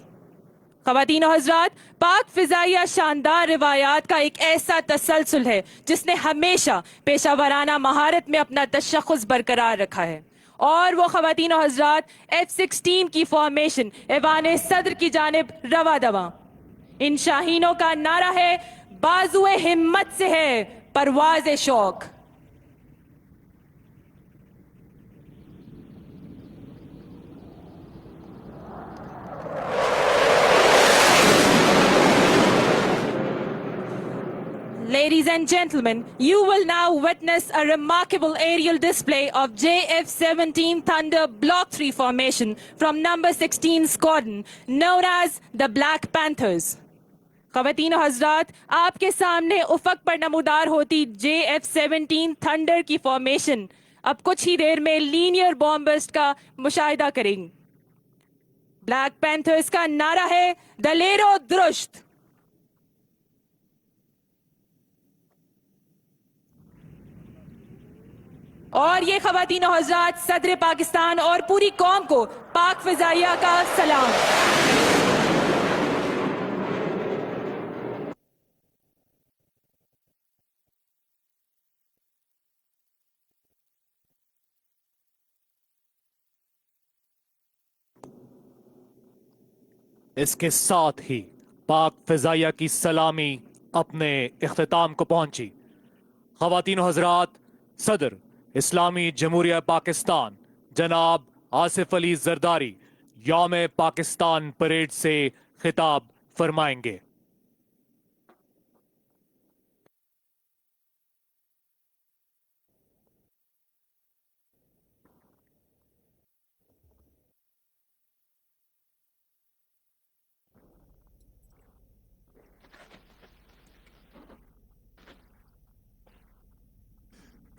ख़वातीन और हज़रात, पाक फ़िज़ाइया शानदार रिवायात का एक ऐसा तसलसल है जिसने हमेशा पेशावराना महारत में अपना तशख़्ख़ुस बरकरार रखा है। और वो ख़वातीन और हज़रात F-16 की फॉर्मेशन ऐवान सदर की जानिब रवा दवा। इन शाहीनों का नारा है बाजुए हिम्मत से है परवाज़े शौक। Ladies and gentlemen, you will now witness a remarkable aerial display of JF-17 Thunder Block 3 formation from number 16 squadron, known as the Black Panthers. ख़वातीन और हज़रात, आपके सामने उफ़क़ पर नमूदार होती JF-17 थंडर की फॉर्मेशन अब कुछ ही देर में लीनियर बॉम्बिस्ट का मुशाहिदा करेंगे। ब्लैक पैंथर्स का नारा है दलेरो दुरुस्त। और ये ख़वातीन और हज़रात सदर पाकिस्तान और पूरी कौम को पाक फ़िज़ाइया का सलाम। इसके साथ ही पाक फ़िज़ाइया की सलामी अपने इख्तिताम को पहुंची। ख़वातीन और हज़रात, सदर इस्लामी जमहूरिया पाकिस्तान जनाब आसिफ अली जरदारी यौम पाकिस्तान परेड से खिताब फरमाएंगे।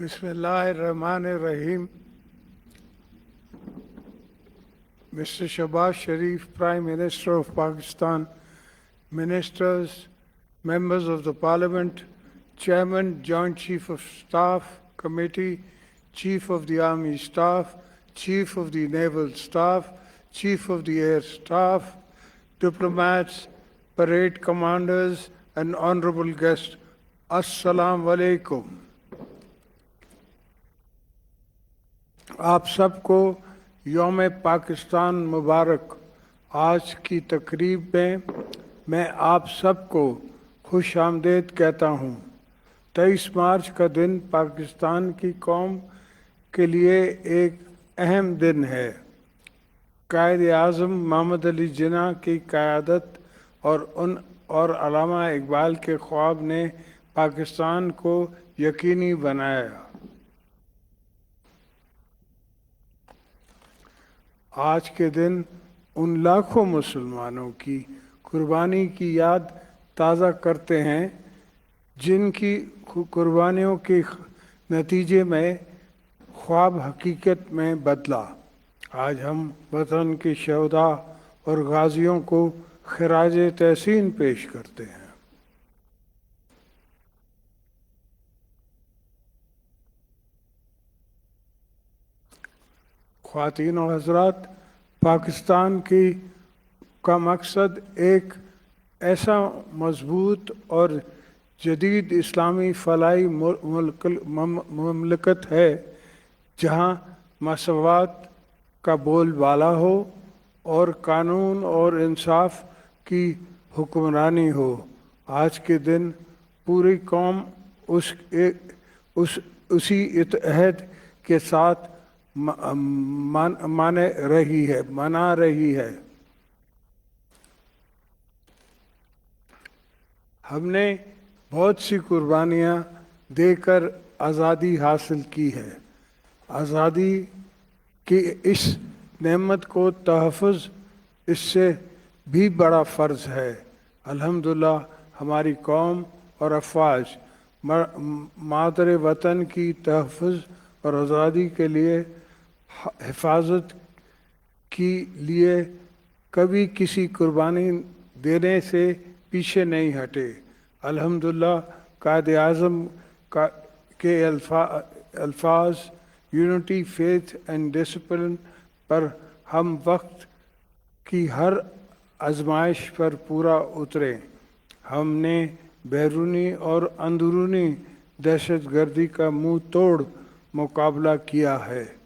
Bismillahirrahmanirrahim. Mr. Shahbaz Sharif, Prime Minister of Pakistan, Ministers, Members of the Parliament, Chairman, Joint Chief of Staff Committee, Chief of the Army Staff, Chief of the Naval Staff, Chief of the Air Staff, diplomats, parade commanders, and honorable guests, Assalamu alaikum. आप सबको यौम पाकिस्तान मुबारक। आज की तकरीब में मैं आप सबको खुश आमदीद कहता हूँ। 23 मार्च का दिन पाकिस्तान की कौम के लिए एक अहम दिन है। कायद आज़म मोहम्मद अली जिन्ना की क़यादत और अल्लामा इकबाल के ख्वाब ने पाकिस्तान को यकीनी बनाया। आज के दिन उन लाखों मुसलमानों की कुर्बानी की याद ताज़ा करते हैं जिनकी कुर्बानियों के नतीजे में ख्वाब हकीकत में बदला। आज हम वतन के शहदा और गाजियों को खिराज तहसीन पेश करते हैं। ख़वातीन और हज़रात, पाकिस्तान का मकसद एक ऐसा मजबूत और जदीद इस्लामी फलाई मुमलकत है जहाँ मसवात का बोलबाला हो और कानून और इंसाफ की हुक्मरानी हो। आज के दिन पूरी कौम उसी इत्तेहाद के साथ मना रही है। हमने बहुत सी कुर्बानियाँ देकर आज़ादी हासिल की है। आज़ादी कि इस नेमत को तहफ़्फ़ुज़ इससे भी बड़ा फ़र्ज़ है। अल्हम्दुलिल्लाह हमारी कौम और अफ़वाज मादरे वतन की तहफ़्फ़ुज़ और आज़ादी के लिए हिफाजत के लिए कभी किसी कुर्बानी देने से पीछे नहीं हटे। अल्हम्दुलिल्लाह कायदे आज़म के अल्फाज यूनिटी, फेथ एंड डिसिप्लिन पर हम वक्त की हर आजमाइश पर पूरा उतरे। हमने बैरूनी और अंदरूनी दहशतगर्दी का मुंह तोड़ मुकाबला किया है।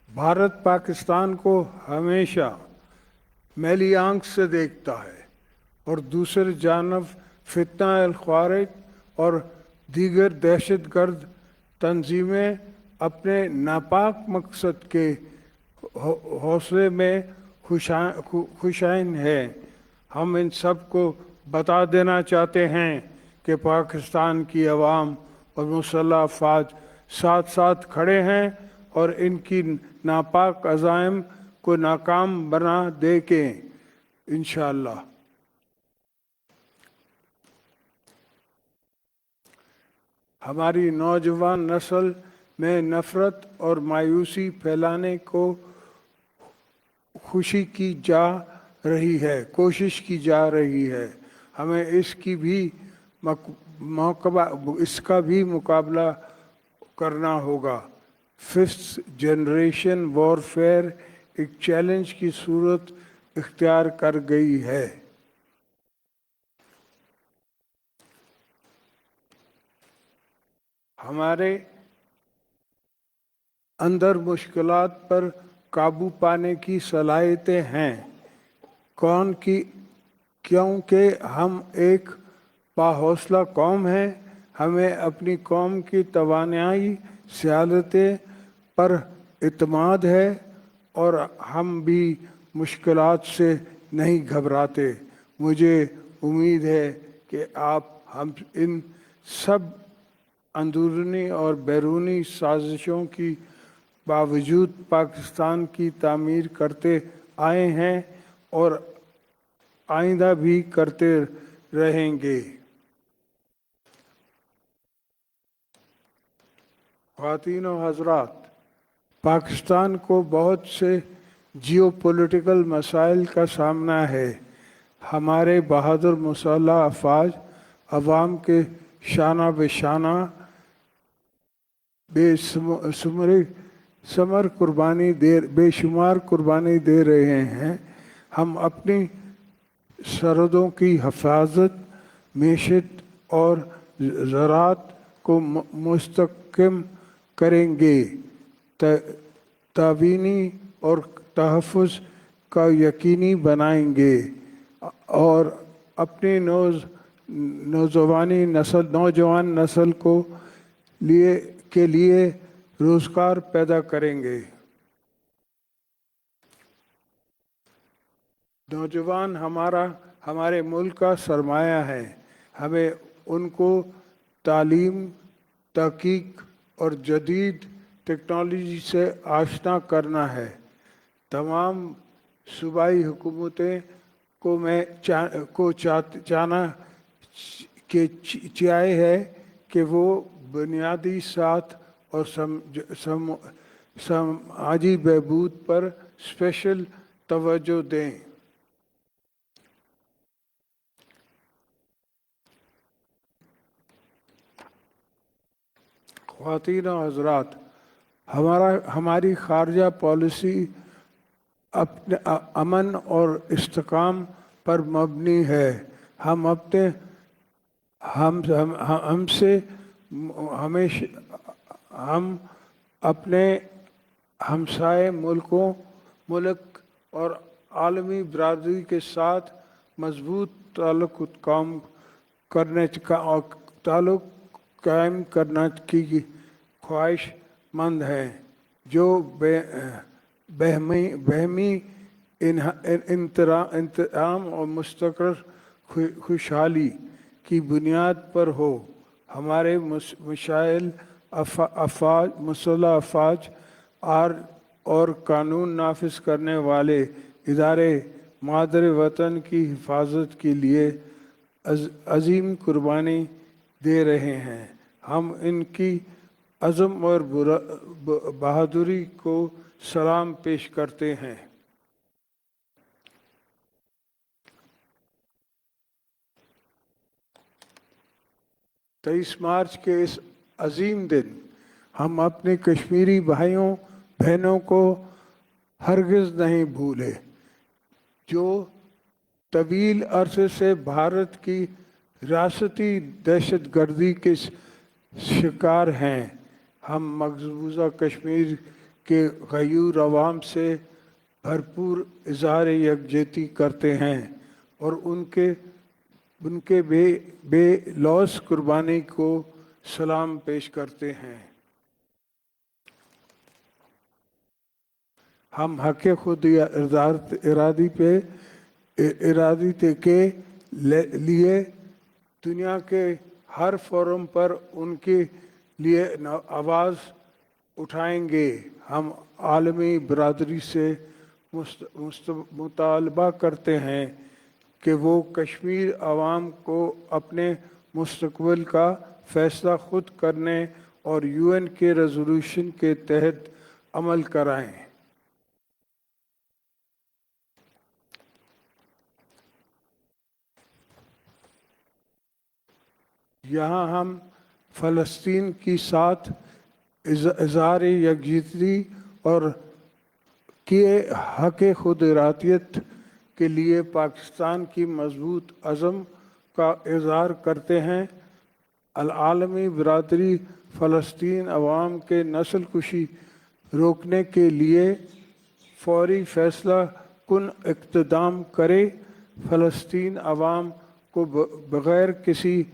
भारत पाकिस्तान को हमेशा मैली आंख से देखता है और दूसरी जानब फितना अल ख्वारिज और दीगर दहशतगर्द तंजीमें अपने नापाक मकसद के हौसले में खुशाइन है। हम इन सब को बता देना चाहते हैं कि पाकिस्तान की अवाम और मुसल्लह अफवाज साथ साथ खड़े हैं और इनकी नापाक अज़ाइम को नाकाम बना दे के इंशाअल्लाह। हमारी नौजवान नस्ल में नफ़रत और मायूसी फैलाने को कोशिश की जा रही है। हमें इसका भी मुकाबला करना होगा। फिफ्थ जनरेशन वॉरफेयर एक चैलेंज की सूरत इख्तियार कर गई है। हमारे अंदर मुश्किलात पर काबू पाने की सलाहियतें हैं क्योंकि हम एक बाहौसला कौम हैं। हमें अपनी कौम की तवानाई सियालतें पर इत्मीनान है और हम भी मुश्किलात से नहीं घबराते। मुझे उम्मीद है कि हम इन सब अंदरूनी और बैरूनी साजिशों की बावजूद पाकिस्तान की तामीर करते आए हैं और आइंदा भी करते रहेंगे। ख़वातीन और हज़रात, पाकिस्तान को बहुत से जियोपॉलिटिकल मसाइल का सामना है। हमारे बहादुर मुसल्लह अफवाज अवाम के शाना बेशाना बेशुमार कुर्बानी दे रहे हैं। हम अपनी सरहदों की हिफाजत, मेशत और ज़राअत को मुस्तहकम करेंगे, तावीनी और तहफ़्फ़ुज़ का यकीनी बनाएंगे और अपनी नौजवान नस्ल के लिए रोज़गार पैदा करेंगे। नौजवान हमारे मुल्क का सरमाया है। हमें उनको तालीम, तहक़ीक़ और जदीद टेक्नोलॉजी से आशना करना है। तमाम सूबाई हुकूमतें को मैं चाहना है कि वो बुनियादी साथ और समाजी बहबूद पर स्पेशल तवज्जो दें। ख़वातीन और हज़रात, हमारी खारजा पॉलिसी अपने अमन और इस्तेकाम पर मबनी है। हम अपने हमसाए मुल्क और आलमी बरादरी के साथ मजबूत ताल्लुक़ कायम करना की ख्वाहिशमंद हैं। जो बहमी इंतज़ाम और मुस्तक़र खुशहाली की बुनियाद पर हो। हमारे मशाइल अफवाज मुसल्ह अफवाज और कानून नाफिज करने वाले इदारे मादर वतन की हिफाजत के लिए अजीम कुर्बानी दे रहे हैं। हम इनकी अज़म और बहादुरी को सलाम पेश करते हैं। तेईस मार्च के इस अजीम दिन हम अपने कश्मीरी भाइयों बहनों को हरगिज़ नहीं भूले जो तवील अरसे से भारत की रियासती दहशतगर्दी के शिकार हैं। हम मकबूजा कश्मीर के गयूर अवाम से भरपूर इज़हार यकजहती करते हैं और उनके बेलौस कुर्बानी को सलाम पेश करते हैं। हम हक़ खुद इरादी के लिए दुनिया के हर फोरम पर उनके लिए आवाज़ उठाएंगे। हम आलमी बरादरी से मुतालबा करते हैं कि वो कश्मीर अवाम को अपने मुस्तकबिल का फ़ैसला खुद करने और UN के रेजोल्यूशन के तहत अमल कराएं। यहाँ हम फ़लस्तीन की साथ इज़हार यकजहती और किए हक़ खुद इरादियत के लिए पाकिस्तान की मजबूत अज़म का इज़हार करते हैं। आलमी बरादरी फ़लस्तीन अवाम के नस्ल कुशी रोकने के लिए फौरी फ़ैसला कुन इक़्तिदाम करे। फ़लस्तीन अवाम को बग़ैर किसी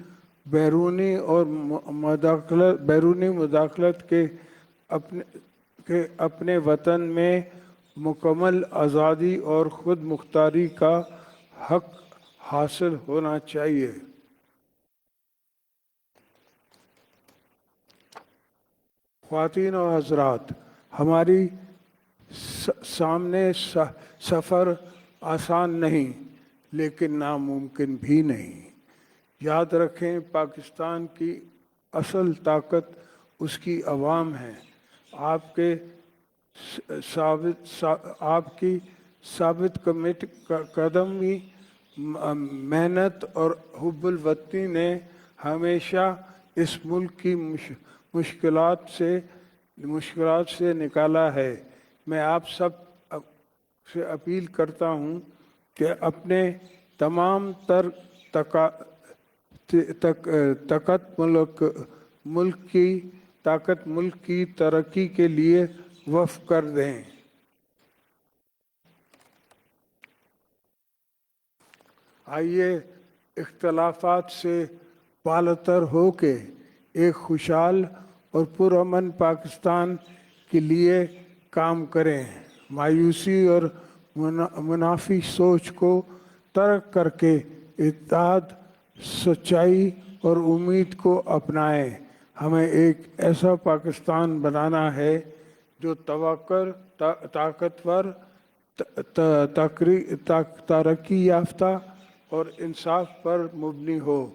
बैरूनी मुदाखलत के अपने वतन में मुकम्मल आज़ादी और ख़ुद मुख्तारी का हक़ हासिल होना चाहिए। ख़वातीन और हज़रात, हमारी सामने सफ़र आसान नहीं लेकिन नामुमकिन भी नहीं। याद रखें, पाकिस्तान की असल ताकत उसकी अवाम है। आपकी साबित कदमी, मेहनत और हुब्बुल वतनी ने हमेशा इस मुल्क की मुश्किलात से निकाला है। मैं आप सब से अपील करता हूँ कि अपने तमाम ताकत मुल्क की तरक्की के लिए वफ़ कर दें। आइए इख्तलाफात से बालतर हो के एक खुशहाल और पुरअमन पाकिस्तान के लिए काम करें। मायूसी और मुनाफी सोच को तर्क करके इत्तेहाद, सच्चाई और उम्मीद को अपनाएं। हमें एक ऐसा पाकिस्तान बनाना है जो ताकतवर, तरक्की याफ्ता और इंसाफ पर मुबनी हो।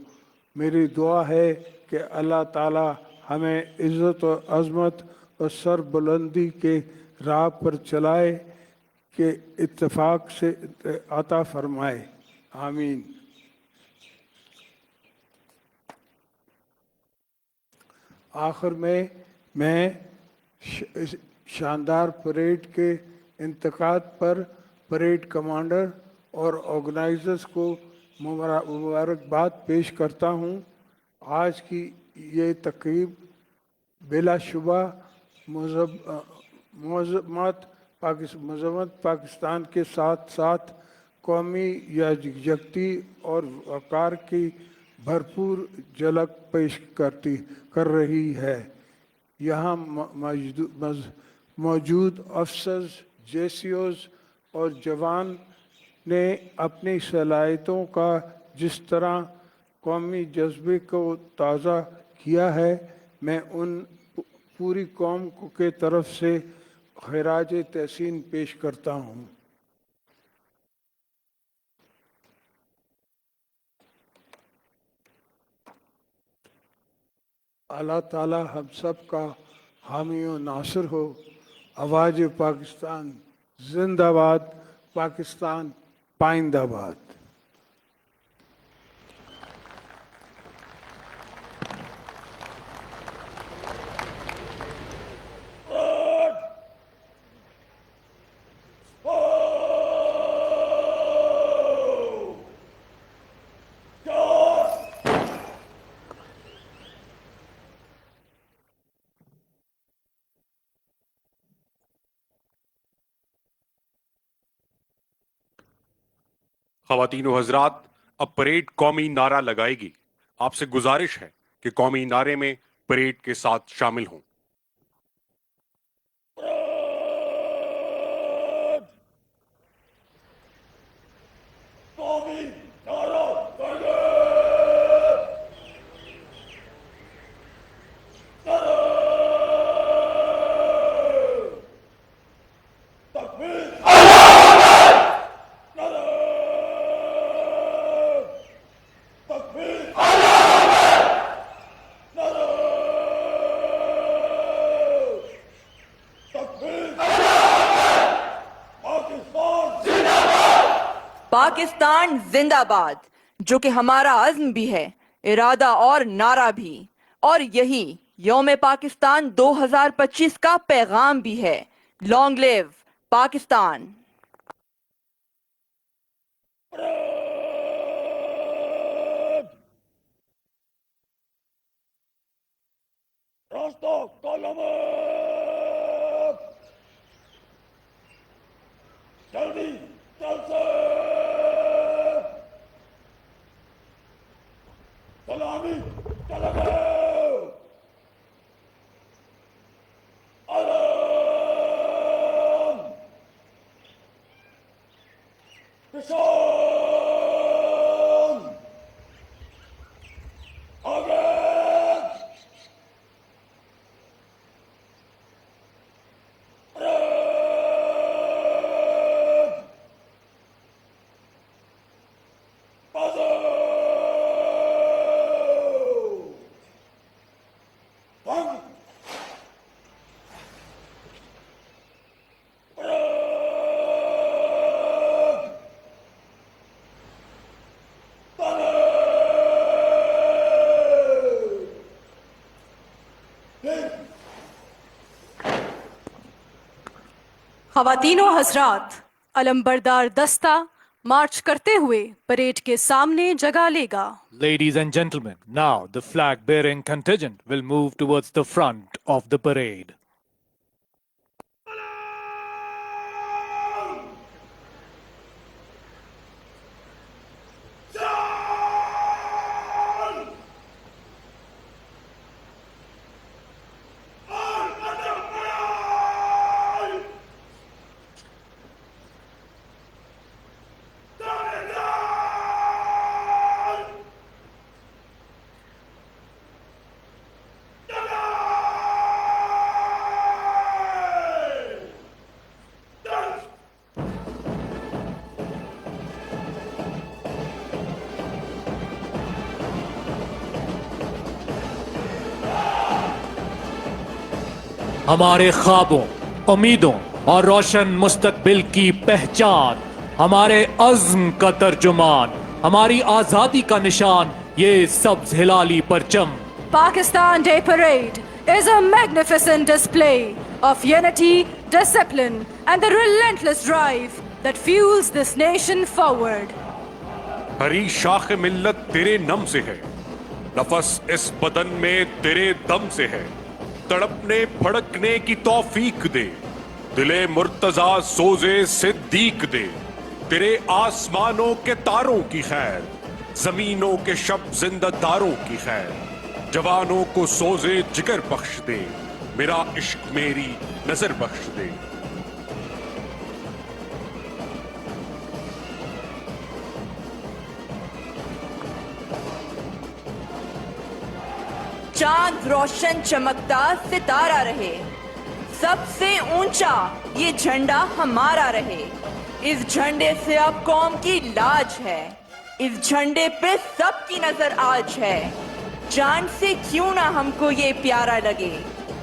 मेरी दुआ है कि अल्लाह ताला हमें इज़्ज़त और अज़मत और सरबुलंदी के राह पर चलाए के इत्तेफाक से अता फरमाए। आमीन। आखिर में मैं शानदार परेड के इंतकाद पर परेड कमांडर और ऑर्गेनाइजर्स को मुबारकबाद पेश करता हूँ। आज की ये तकरीब बिलाशुबा मज़म्मत पाकिस्तान के साथ साथ कौमी यकजहती और वक़ार की भरपूर झलक पेश कर रही है। यहाँ मौजूद अफसर्स, JCOs और जवान ने अपनी सलाहियतों का जिस तरह कौमी जज्बे को ताज़ा किया है। मैं उन पूरी कौम के तरफ से खराज तहसीन पेश करता हूँ। अल्लाह ताला हम सब का हामी व नासिर हो। आवाज़ पाकिस्तान जिंदाबाद, पाकिस्तान पाइंदाबाद। ख़वातीन व हज़रात, अब परेड कौमी नारा लगाएगी। आपसे गुजारिश है कि कौमी नारे में परेड के साथ शामिल हों। कौमी नारा करेंगे। तकबीर, तकबीर, तकबीर। पाकिस्तान जिंदाबाद, जो कि हमारा अज़्म भी है, इरादा और नारा भी, और यही यौम पाकिस्तान 2025 का पैगाम भी है। Long live Pakistan. रास्ता कलम, जल्दी चल से सलामी चलेंगे। आलम किसान आगे। ख़वातीनो हज़रात, अलमबरदार दस्ता मार्च करते हुए परेड के सामने जगह लेगा। Ladies and gentlemen, now the flag-bearing contingent will move towards the front of the parade. हमारे ख्वाबों, उम्मीदों और रोशन मुस्तकबिल की पहचान, हमारे अज़्म का तर्जुमान, हमारी आजादी का निशान, ये सब्ज़ हिलाली परचम। Pakistan Day Parade is a magnificent display of unity, discipline, and the relentless drive that fuels this nation forward. हरी शाख मिल्लत तेरे नम से है, नफस इस बदन में तेरे दम से है। तड़पने फड़कने की तौफीक दे, दिले मुर्तजा सोजे सिद्दीक दे। तेरे आसमानों के तारों की खैर, जमीनों के शब जिंदादारों की खैर। जवानों को सोजे जिगर बख्श दे, मेरा इश्क मेरी नजर बख्श दे। चांद रोशन चमकता सितारा रहे, सबसे ऊंचा ये झंडा हमारा रहे। इस झंडे से अब कौम की लाज है, इस झंडे पे सबकी नजर आज है। जान से क्यों ना हमको ये प्यारा लगे,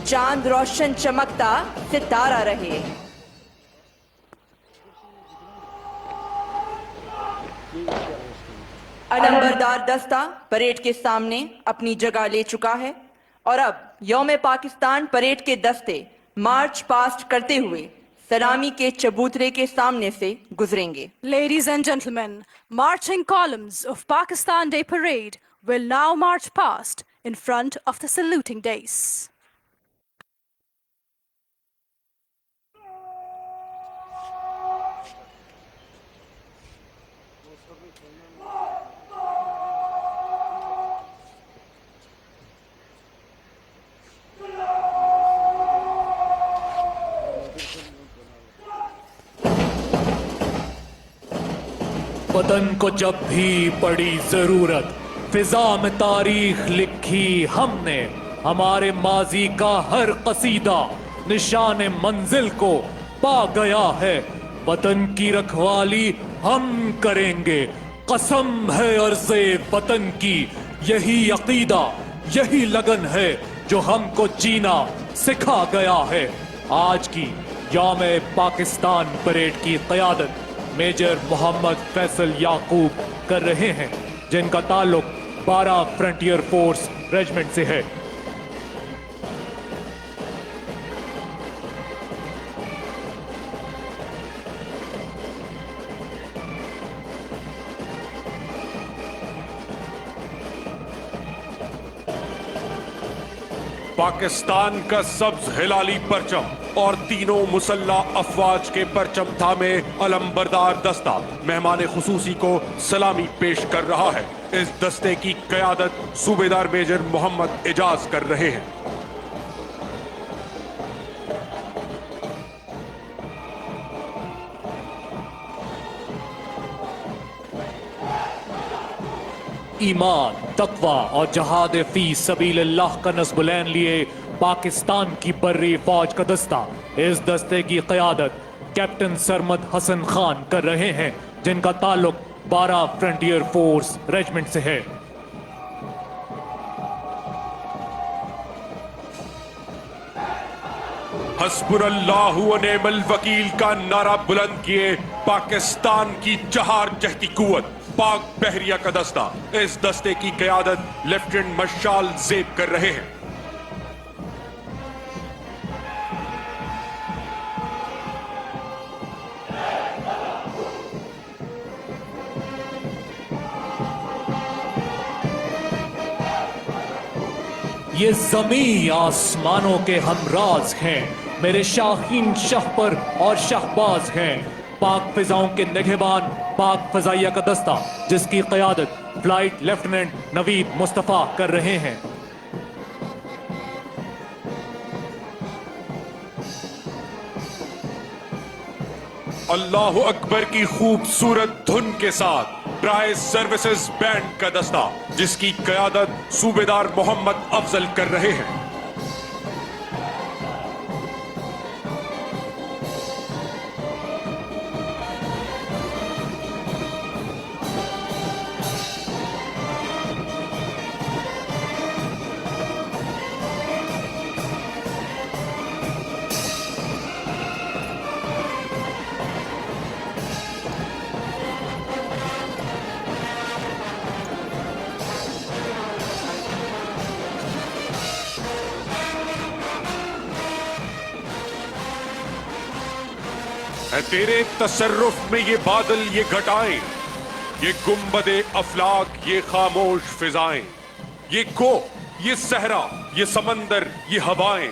चांद रोशन चमकता सितारा रहे। अलंबरदार दस्ता परेड के सामने अपनी जगह ले चुका है और अब यौम पाकिस्तान परेड के दस्ते मार्च पास्ट करते हुए सलामी के चबूतरे के सामने से गुजरेंगे। Ladies and gentlemen, marching columns of Pakistan Day Parade will now march past in front of the saluting dais. वतन को जब भी पड़ी जरूरत, फिजा में तारीख लिखी हमने। हमारे माजी का हर कसीदा निशान मंजिल को पा गया है। वतन की रखवाली हम करेंगे, कसम है अर्ज़े वतन की। यही अकीदा, यही लगन है जो हमको जीना सिखा गया है। आज की यौम पाकिस्तान परेड की क़यादत मेजर मोहम्मद फैसल याकूब कर रहे हैं, जिनका ताल्लुक 12 फ्रंटियर फोर्स रेजिमेंट से है। पाकिस्तान का सब्ज हिलाली परचम और तीनों मुसल्ला अफवाज के परचम थामे अलंबरदार दस्ता मेहमान खुसूसी को सलामी पेश कर रहा है। इस दस्ते की क़यादत सूबेदार मेजर मोहम्मद एजाज कर रहे हैं। ईमान, तकवा और जहाद फी सबीलिल्लाह का नस्बुलैन लिए पाकिस्तान की बर्री फौज का दस्ता, इस दस्ते की क़यादत कैप्टन सरमद हसन खान कर रहे हैं, जिनका ताल्लुक 12 फ्रंटियर फोर्स रेजिमेंट से है। हस्बुनल्लाहु व निअमल वकील का नारा बुलंद किए पाकिस्तान की जहार जहती कुव्वत पाक बहरिया का दस्ता, इस दस्ते की क़यादत लेफ्टिनेंट मशाल ज़ेब कर रहे हैं। ये ज़मीं आसमानों के हमराज हैं, मेरे शाहीन शाह पर और शाहबाज हैं। पाक फिजाओं के निगहबान पाक फजाइया का दस्ता, जिसकी क़यादत फ्लाइट लेफ्टिनेंट नवीद मुस्तफ़ा कर रहे हैं। अल्लाहु अकबर की खूबसूरत धुन के साथ ड्राई सर्विसेज बैंड का दस्ता, जिसकी क़यादत सूबेदार मोहम्मद अफजल कर रहे हैं। है तेरे तसर्रुफ में ये बादल, ये घटाएं, ये गुम्बदे अफलाक, ये खामोश फिजाएं, ये को, ये सहरा, ये समंदर, ये हवाएं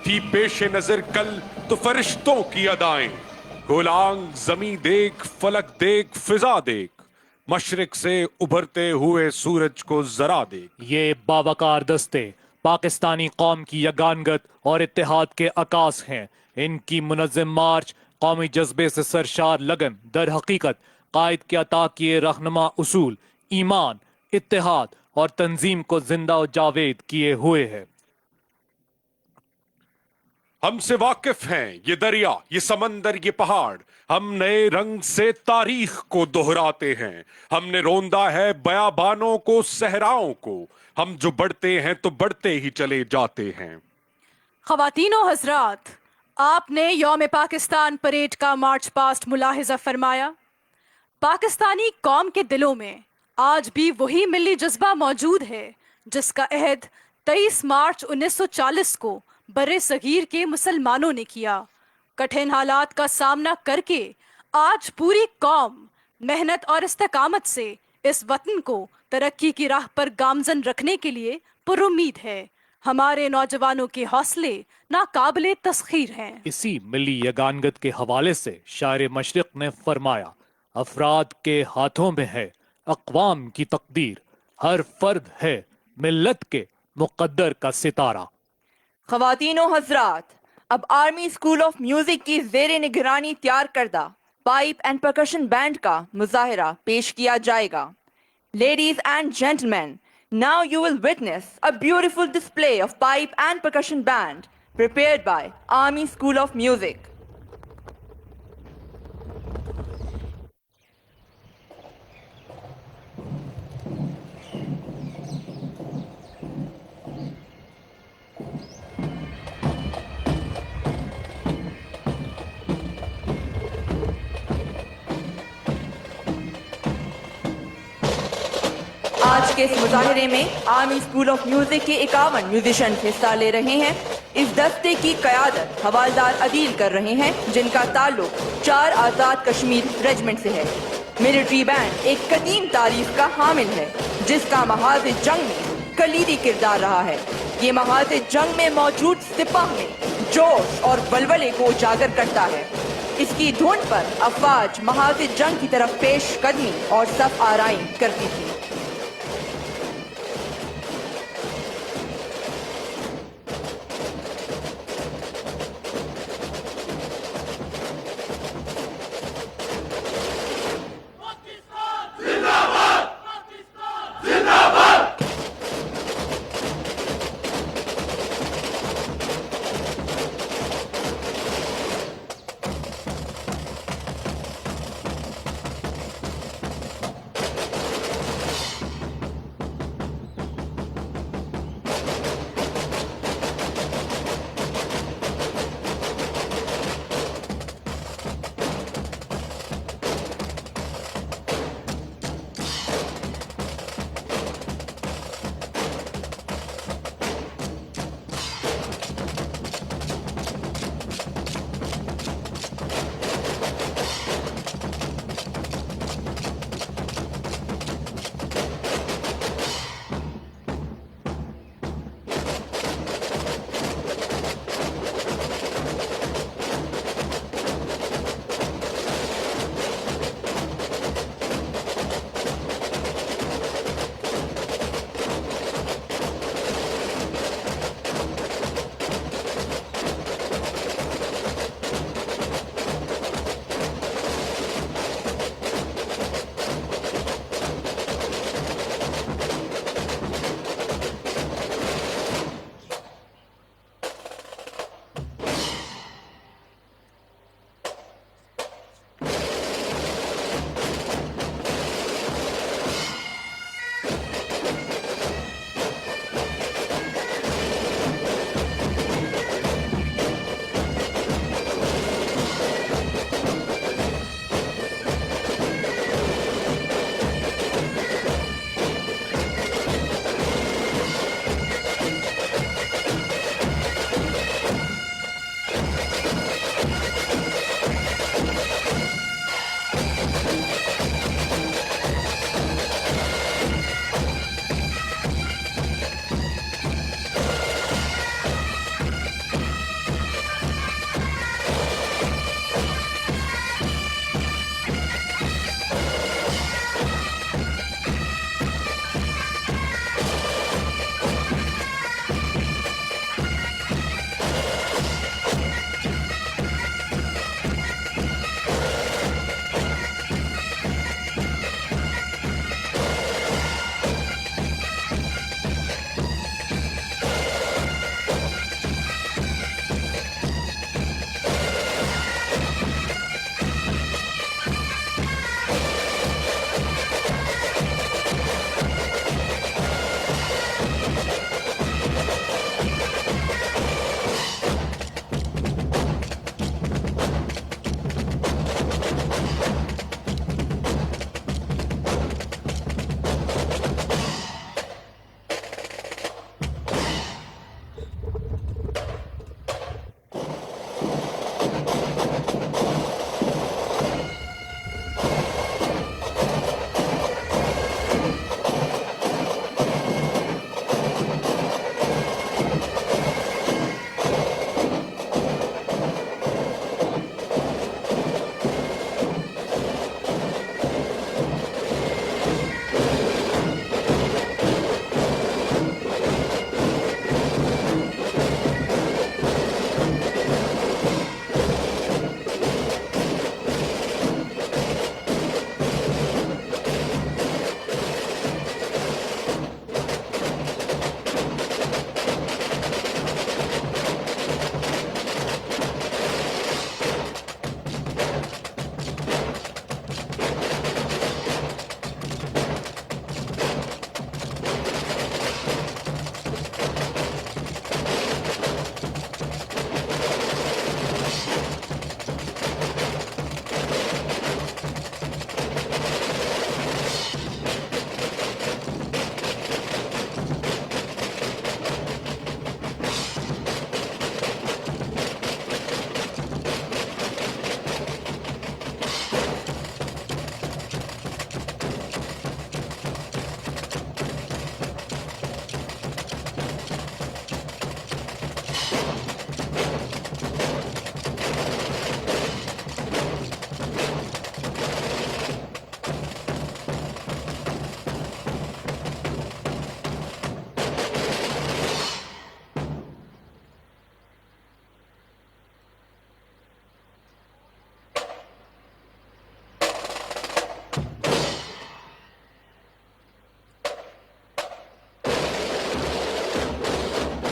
थी पेशे नजर कल तो फरिश्तों की अदाएं। गोलांग जमी देख, फलक देख, फिजा देख, मशरिक से उभरते हुए सूरज को जरा देख। ये बावकार दस्ते पाकिस्तानी कौम की यगानगत और इत्तेहाद के अकास हैं। इनकी मुनज़्ज़म मार्च कौमी जज्बे से सरशार लगन दर हकीकत कायद के अता किए रहनुमा उसूल ईमान, इत्तेहाद और तंजीम को जिंदा और जावेद किए हुए है। हमसे वाकिफ हैं ये दरिया, ये समंदर, ये पहाड़। हम नए रंग से तारीख को दोहराते हैं। हमने रोंदा है बयाबानों को, सहराओं को। हम जो बढ़ते हैं तो बढ़ते ही चले जाते हैं। ख़वातीनो हजरात, आपने यौम पाकिस्तान परेड का मार्च पास्ट मुलाहिजा फरमाया। पाकिस्तानी कौम के दिलों में आज भी वही मिली जज्बा मौजूद है जिसका अहद 23 मार्च 1940 को बरे सगीर के मुसलमानों ने किया। कठिन हालात का सामना करके आज पूरी कौम मेहनत और इस्तेकामत से इस वतन को तरक्की की राह पर गामजन रखने के लिए पुरुम्मीद है। हमारे नौजवानों के हौसले नाकाबिले तस्खीर हैं। इसी मिली यगानगत के हवाले से शायर मशरिक ने फरमाया, अफराद के हाथों में है अक़वाम की तकदीर, हर फर्द है मिल्लत के मुक़द्दर का सितारा। ख़वातीनो हजरात, अब आर्मी स्कूल ऑफ म्यूजिक की ज़ेरे निगरानी तैयार करदा पाइप एंड परकशन बैंड का मुजाहिरा पेश किया जाएगा। Ladies and gentleman, now you will witness a beautiful display of pipe and percussion band prepared by Army School of Music. आज के इस मुजाहिरे में आर्मी स्कूल ऑफ म्यूजिक के 51 म्यूजिशियन हिस्सा ले रहे हैं। इस दस्ते की क़यादत हवालदार अदील कर रहे हैं, जिनका ताल्लुक 4 आज़ाद कश्मीर रेजिमेंट से है। मिलिट्री बैंड एक कदीम तारीख का हामिल है, जिसका महाज जंग में कलीदी किरदार रहा है। ये महाज जंग में मौजूद सिपाह में जोश और बलबले को उजागर करता है। इसकी धुन पर अफवाज महाज जंग की तरफ पेश कदमी और सफ आराई करती थी।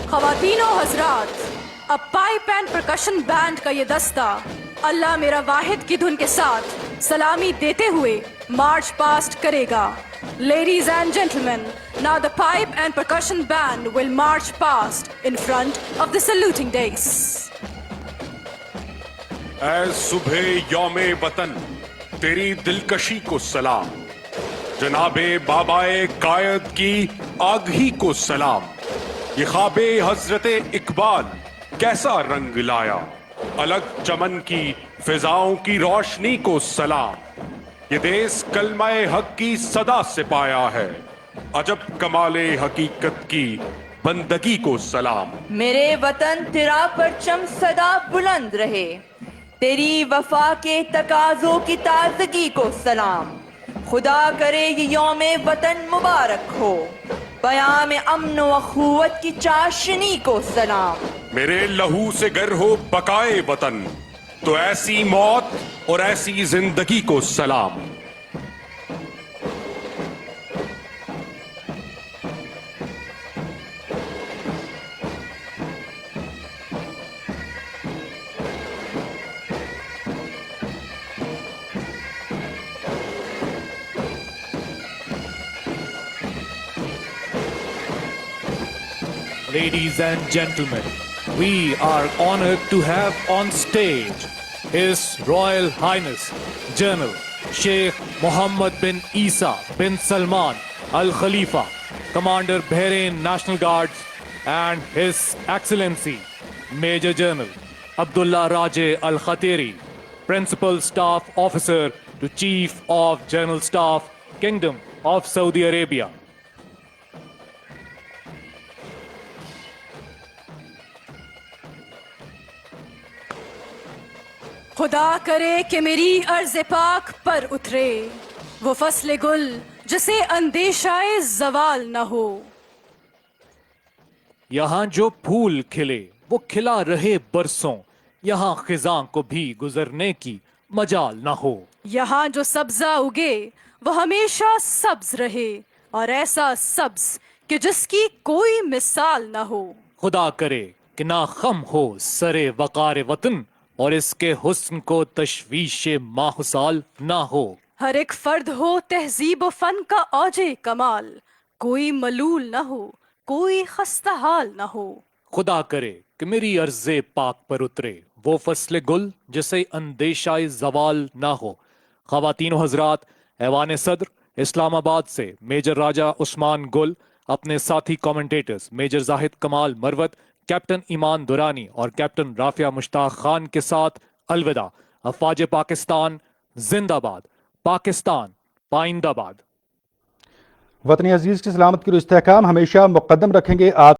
ख़वातीनो हज़रात, अब पाइप एंड परकशन बैंड का ये दस्ता अल्लाह मेरा वाहिद की धुन के साथ सलामी देते हुए मार्च पास्ट करेगा. Ladies and gentlemen, now the pipe and percussion band will march past in front of the saluting dais. ऐ सुबह यौमे वतन तेरी दिलकशी को सलाम, जनाबे बाबाए कायद की आगही को सलाम. ये ख्वाबे हजरते इकबाल कैसा रंग लाया, अलग चमन की फिजाओं की रोशनी को सलाम. ये देश कलमाए हक की सदा से पाया है, अजब कमाले हकीकत की बंदगी को सलाम. मेरे वतन तेरा परचम सदा बुलंद रहे, तेरी वफा के तकाजों की ताजगी को सलाम. खुदा करे ये यौमे वतन मुबारक हो, बयाम अमन व अखुवत की चाशनी को सलाम. मेरे लहू से गर हो बकाए वतन, तो ऐसी मौत और ऐसी जिंदगी को सलाम. Ladies and gentlemen, we are honored to have on stage His Royal Highness General Sheikh Mohammed bin Isa bin Salman Al Khalifa, Commander Bahrain National Guards, and His Excellency Major General Abdullah Raje Al Khatiri, Principal Staff Officer to Chief of General Staff, Kingdom of Saudi Arabia. खुदा करे कि मेरी अर्ज़ पाक पर उतरे वो फसले गुल जिसे अंदेशाए जवाल न हो. यहाँ जो फूल खिले वो खिला रहे बरसों, यहाँ खिजां को भी गुजरने की मजाल न हो. यहाँ जो सब्जा उगे वो हमेशा सब्ज रहे, और ऐसा सब्ज कि जिसकी कोई मिसाल न हो. खुदा करे कि ना खम हो सरे वकार वतन, और इसके हुस्न को तशवीशे माहुसाल ना हो. हर एक फर्द हो तहजीब व फन का औजे कमाल, कोई मलूल न हो, कोई खस्ता हाल न हो. खुदा करे कि मेरी अर्ज़े पाक पर उतरे वो फसले गुल जिसे अंदेशाए जवाल ना हो. ख़वातीनो हजरात, ऐवान सदर इस्लामाबाद से मेजर राजा उस्मान गुल अपने साथी कमेंटेटर्स मेजर जाहिद कमाल मरवत, कैप्टन ईमान दुरानी और कैप्टन राफिया मुश्ताक खान के साथ अलविदा. अफवाज पाकिस्तान जिंदाबाद, पाकिस्तान पाइंदाबाद. वतन अजीज की सलामत की इस्तेहकाम हमेशा मुकद्दम रखेंगे. आप